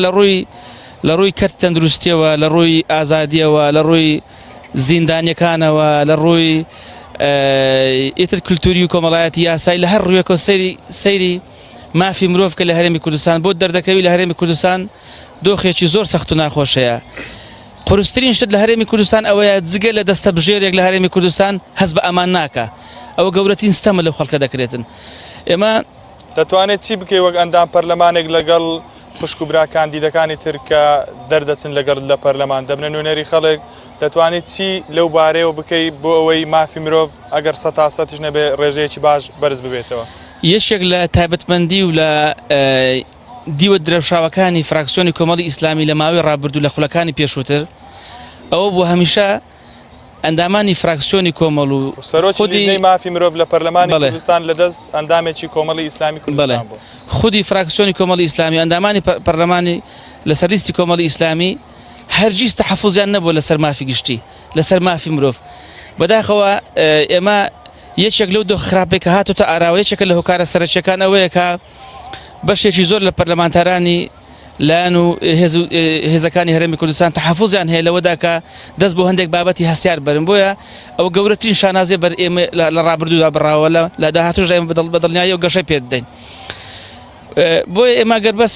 لە ڕووی کەرت تەندروستیەوە لە ڕووی ئازادیەوە لە ڕووی زیندانیەکانەوە لە ڕووی ئیتر کولتوری و کۆمەڵایەتی یاسایی لە هەر ڕوویەکە سەیری مافی مرۆڤ کە لە هەرێمی کوردستان بۆ دەردەکەوی لە هەرێمی کوردستان دۆخێکی زۆر سەخت و ناخۆشەیە قورسترین شت لە هەرێمی کوردستان ئەوەیە جگە لە دەستە بژێرێک لە هەرێمی کوردستان هەست بە ئەمان ناکە ئەوە گەورەترین ستەمە لەو خەڵکە دەکرێتن ئێمە دەتوانێت چی بکەی وەک ئەندام پەرلەمانێک لەگەڵ خوشک و برا کاندیدەکانی تر کە دەردەچن لەگەڵ لە پەرلەمان دەبنە نوێنەری خەڵک دەتوانێت چی لەو بارەیەوە بکەی بۆ ئەوەی مافی مرۆڤ ئەگەر 100% نەبێ ڕێژەیەکی باش بەرز ببێتەوە یەکێک لە تایبەتمەندی و لە دیوە درەوشاوەکانی فراکسیۆنی کۆمەڵی ئیسلامی لە ماوەی ڕابردوو لە خولەکانی پێشووتر ئەوە بۆ هەمیشە ئەندامانی فراکسیۆنی کۆمەڵ و سەرۆکی مافی مرۆڤ لە پەرلەمانی کوردستان لەدەست ئەندامێکی کۆمەڵی ئیسلامی کوردستان بوو. خودی فراکسیۆنی کۆمەڵی ئیسلامی ئەندامانی پەرلەمانی لەسەر لیستی کۆمەڵی ئیسلامی هەرگیز تەحەفوزیان نەبووە لەسەر مافی گشتی لەسەر مافی مرۆڤ. بەداخەوە ئێمە یەکێک لەو دۆ خراپێک کە هاتوتە ئاراوە یەکێکە لە هۆکارە سەرچیەکان ئەوەیە کە بەشێکی زۆر لە پەرلەمانتارانی لایەن و هێزەکانی هەرێمی کوردستان تەحەفوزیان هەیە لەوەدا کە دەست بۆ هەندێک بابەتی هەستیار بەرن بۆیە ئەو گەورەترین شانازێ بەر ئێمە لە ڕابردوودا بڕاوە لە داهاتوش ئێمە بەدڵنیایی و گەشەی پێ دەین. بۆیە ئێمە گەر بەس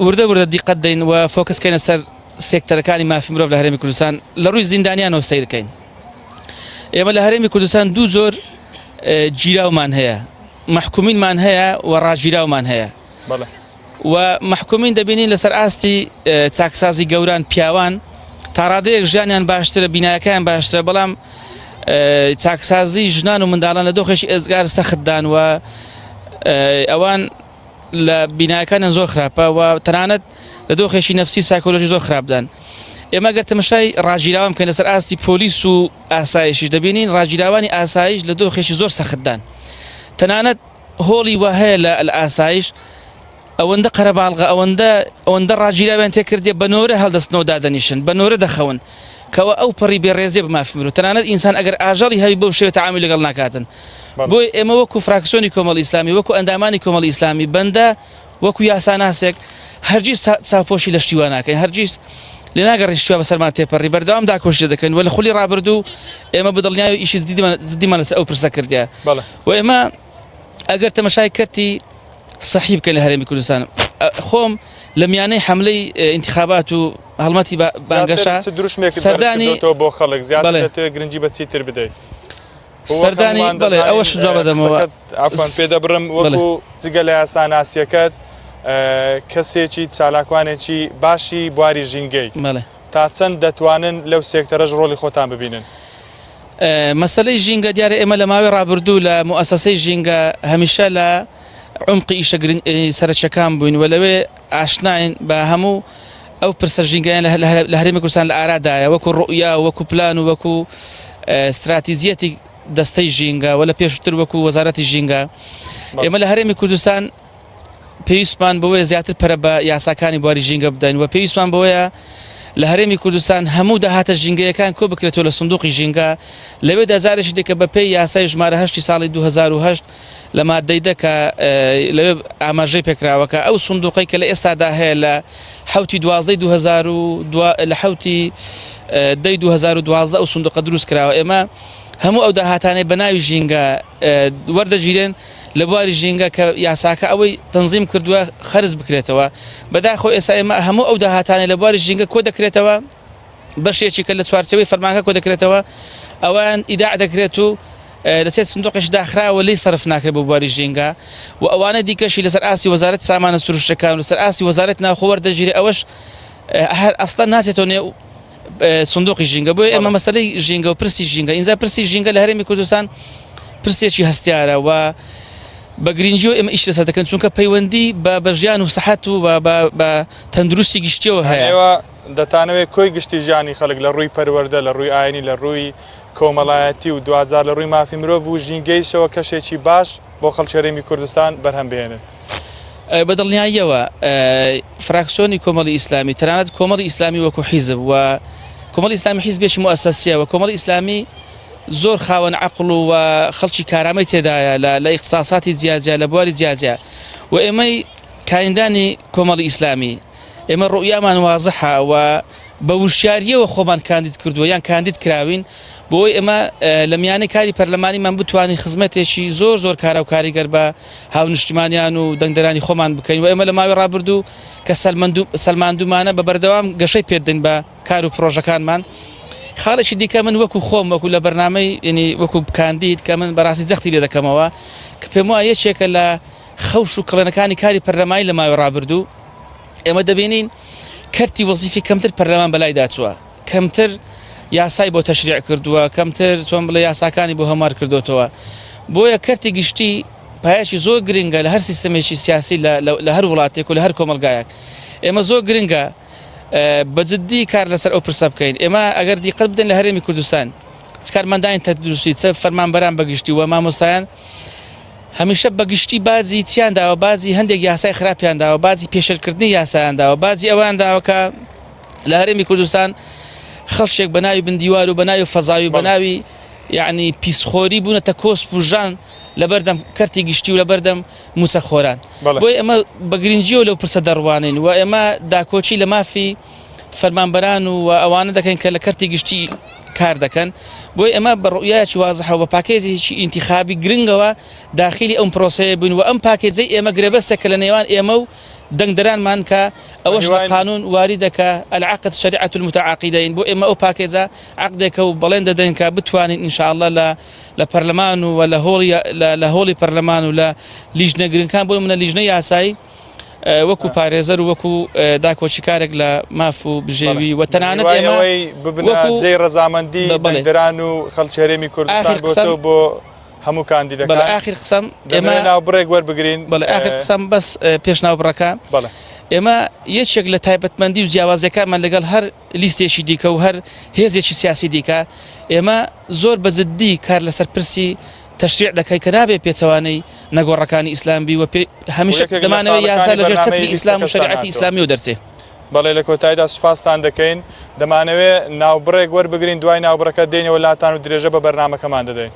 وردە وردە دیقەت دەین و فۆکسکەینە سەر سێکتەرەکانی مافی مرۆڤ لە هەرێمی کوردستان لە ڕووی زیندانیانەوە سەیرکەین. ئێمە لە هەرێمی کوردستان دوو زۆر گیراومان هەیە، محکومینمان هەیە و ڕاگیراومان هەیە. و محکومین دەبینین لەسەر ئاستی چاکسازی گەوران پیاوان تا ڕادەیەک ژیانیان باشترە بینایەکان باشترە بەڵام چاکسازی ژنان و منداڵان لە دۆخێکی ئێزگار سەختدان و ئەوان لە بینایەکانیان زۆر خراپە و تەنانەت لە دۆخێکی نەفسی سایکۆلۆژی زۆر خراپدان. ئێمە گەر تەمەشای ڕاگیراوان بکەین لەسەر ئاستی پۆلیس و ئاسایشیش دەبینین ڕاگیراوانی ئاسایش لە دۆخێکی زۆر سەختدان. تەنانەت هۆڵی وا هەیە لە ئاسایش ئەوەندە قەرەباڵغە ئەوەندە ڕاگیراویان تێکردێ بەنۆرە هەڵدەستنەوە دادەنیشن بەنۆرە دەخەون کەەوە ئەو پەڕی بێڕێزێ بمافی مرۆڤ تەنانەت ئینسان ئەگەر ئاژەڵی هەوی بەو شێوە تەعامی لەگەڵ ناکاتن. بۆی ئێمە وەکو فراکسیۆنی کۆمەڵی ئیسلامی وەکو ئەندامانی کۆمەڵی ئیسلامی بەندە وەکو یاساناسێک هەرگیز چاوپۆشی لە شتیوە ناکەین هەرگیز لێ ناگەڕین شتیوە بەسەرمان تێپەڕی بەردەوام داکۆشی دەکەین و لە خولی ڕابردوو ئێمە بەدڵنیایی و ئیشی زدیمان لەسەر ئەو پرسە کردیە و ئێمە ئەگەر تەمەشای کەتی صحیح بکەین لە هەرێمی کوردستان خۆم لە میانەی حملەی انتخابات و هەڵمەتی بانگەشە سەردانی بۆ خەڵک زیاتر گرنگی بەچی تر بدەیت سەردانی بڵێ ئەوەش جواب بدەمەوە پێ دەبڕم وەکو جگە لە یاساناسیەکەت کەسێکی چالاکوانێکی باشی بواری ژینگەی تا چەند دەتوانن لەو سێکتەرەش ڕۆڵی خۆتان ببینن. مەسەلەی ژینگە دیارە ئێمە لە ماوەی ڕابردوو لە موئەسەسەی ژینگە هەمیشە لە عمقی ئیشە سەرچەکان بووین و لەوێ ئاشناین بە هەموو ئەو پرسە ژینگەیان لە هەرێمی کوردستان لە ئارادایە وەکو ڕوئیا وەکو پلان و وەکو استراتیزیەتی دەستەی ژینگە و لە پێشتر وەکو وەزارەتی ژینگە. ئێمە لە هەرێمی کوردستان پێویستمان بەوەیە زیاتر پەرە بە یاساکانی بواری ژینگە بدەین و پێویستمان بەوەیە لە هەرێمی کوردستان هەموو داهاتە ژینگەیەکان کۆ بکرێتەوە لە سندوقی ژینگە لەوێ دەزارێکی دێکە بە پێی یاسای ژمارە 8 ساڵی 2008 لە مادەی دەکە لەوێ ئاماژەی پێکراوەکە ئەو سندوقی کە لە ئێستادا هەیە لە حوتی 12 لە حوتی 2012 ئەو سندوقە دروست کراوە. ئێمە هەموو ئەو داهاتانەی بە ناوی ژینگە وەردەگیرێن لە بواری ژینگە کە یاساکە ئەوەی تەنزیم کردووە خەرز بکرێتەوە بەداخۆ ئێستا ئێمە هەموو ئەو داهاتانەی لە بواری ژینگە کۆ دەکرێتەوە بەشێکی کە لە چوارچەوەی فەرمانەکە کۆ دەکرێتەوە ئەوان ئیداع دەکرێت و لەسێت سندوقش داخراوە لی سەرف ناکرێت بۆ بواری ژینگە و ئەوانە دیکەشی لەسەر ئاسی وەزارەت سامانە سروشتەکان و لەسەر ئاسی وەزارەت ناوخۆ وەردەگیرێ ئەوەش هەر ئەسڵەن ناچێتەوە نێو سندوقی ژینگە. بۆیە ئێمە مەسەلەی ژینگە و پرسی ژینگە ئینجا پرسی ژینگە لە هەرێمی کوردستان پرسێکی هەستیارە و بە گرنگیەوە ئێمە ئیش لەسەر دەکەن چونکە پەیوەندی بە ژیان و سەحەت و بە تەندروستی گشتیەوە هەیە. ئێوە دەتانەوێت کۆی گشتی ژیانی خەڵک لە ڕووی پەروەردە لە ڕووی ئاینی لە ڕووی کۆمەڵایەتی و دوجار لە ڕووی مافی مرۆڤ و ژینگەیشەوە کەشێکی باش بۆ خەڵکی هەرێمی کوردستان بەرهەم بهێنن. بەدڵنیاییەوە فراکسیۆنی کۆمەڵی ئیسلامی تەنانەت کۆمەڵی ئیسلامی وەکو حیزب و کۆمەڵی ئیسلامی حیزبێکی موئەسەسیە و کۆمەڵی ئیسلامی زۆر خاوەن عەقڵ و خەڵکی کارامەی تێدایە لە ئیختصاساتی جیاجیا لە بواری جیاجیا و ئێمەی کاریندانی کۆمەڵی ئیسلامی ئێمە ڕوئیامان وازەحە و بە وشیاریەوە خۆمان کاندید کردووە یان کاندید کراوین بۆی ئێمە لە میانەی کاری پەرلەمانیمان بتوانین خزمەتێکی زۆر کارە و کاریگەر بە هاونیشتمانیان و دەنگدەرانی خۆمان بکەین و ئێمە لە ماوەی ڕابردوو کە سەلماندومانە بە بەردەوام گەشەی پێدەین بە کار و پرۆژەکانمان. خاڵێکی دیکە من وەکو خۆم وەکو لە بەرنامەی ینی وەکو کاندید کە من بەڕاستی جەختی لێ دەکەمەوە کە پێم وایە یەکێکە لە خەوش و کڵێنەکانی کاری پەرلەمانی لە ماوەی ڕابردوو ئێمە دەبینین کەرتی وەزیفی کەمتر پەرلەمان بەلای داچووە کەمتر یاسای بۆ تەشریع کردووە کەمتر چۆن بڵێ یاساکانی بۆ هەموار کردوتەوە بۆیە کەرتی گشتی پایەکی زۆر گرنگە لە هەر سیستەمێکی سیاسی لە هەر وڵاتێک و لە هەر کۆمەلگایەک ئێمە زۆر گرنگە بەجددی کار لەسەر ئەو پرسە بکەین. ئێمە ئەگەر دیقەت بدەین لە هەرێمی کوردستان کارمەندانی تەندروستی چە فەرمانبەران بەگشتی و مامۆستایان هەمیشە بەگشتی بازی چیانداوە بازی هەندێک یاسای خراپیانداوە بازی پێشەرکردنی یاسایانداوە بازی ئەوەنداوەکە لە هەرێمی کوردستان خەڵکێک بە ناوی بندیوار و بە ناوی فەزاوی بە ناوی یعنی پیسخۆری بوونەتە کۆسپ و ژان لەبەردەم کەرتی گشتی و لەبەردەم موچەخۆران بۆی ئەمە بە گرنگجیەوە لەو پرسە دەڕوانین و ئێمە داکۆچی لە مافی فەرمانبەران و ئەوانە دەکەن کە لە کەرتی گشتی کار دەکەن بۆی ئەمە بە ڕوئایەکی وازەحەوە بە پاکێزێکی ئینتیخابی گرنگەوە داخلی ئەم پرۆسەیە بوون و ئەم پاکێجەی ئێمە گرێبەستێکە لە نێوان ئێمە و دەنگدەرانمان کە ئەوەش لە قانون واری دەکە العقد شریعة المتعاقدین بۆ ئێمە ئەو پاکێجە عقدێکە و بەڵێن دەدەین کە بتوانین ئینشاءالله لە پەرلەمان و لە هۆڵی پەرلەمان و لە لیژنەگرنگەکان بۆ منە لیژنە یاسایی وەکو پارێزەر و وەکو داکۆچیکارێک لە ماف و بژێوی و تەنانەت ئێمەوەی ببنە جێی ڕەزامەندی بەڵێدەران و خەڵکێرێمی کوردستان بۆتەوە بۆ هەموو کاندیدەکان ئاخر قسەم ئێمە ناوبڕێک وەربگرین بەڵێ ئاخر قسەم بەس پێش ناوبڕەکە ئێمە یەکێک لە تایبەتمەندی و جیاوازەکانمان لەگەڵ هەر لیستێکی دیکە و هەر هێزێکی سیاسی دیکە ئێمە زۆر بەزدی کار لەسەر پرسی تەشریع دەکەی کە نابێ پێچەوانەی نەگۆڕەکانی ئیسلامبی و هەمیشە دەمانەوەی یاسا لەژێر چەتری ئیسلام و شریعەتی ئیسلامی و دەرچێ بەڵێ لە کۆتاییدا سوپاسان دەکەین دەمانەوێت ناوبڕێک وەربگرین دوای ناوبڕەکە دێنەوە لاتان و درێژە بە بەرنامەکەمان دەدەین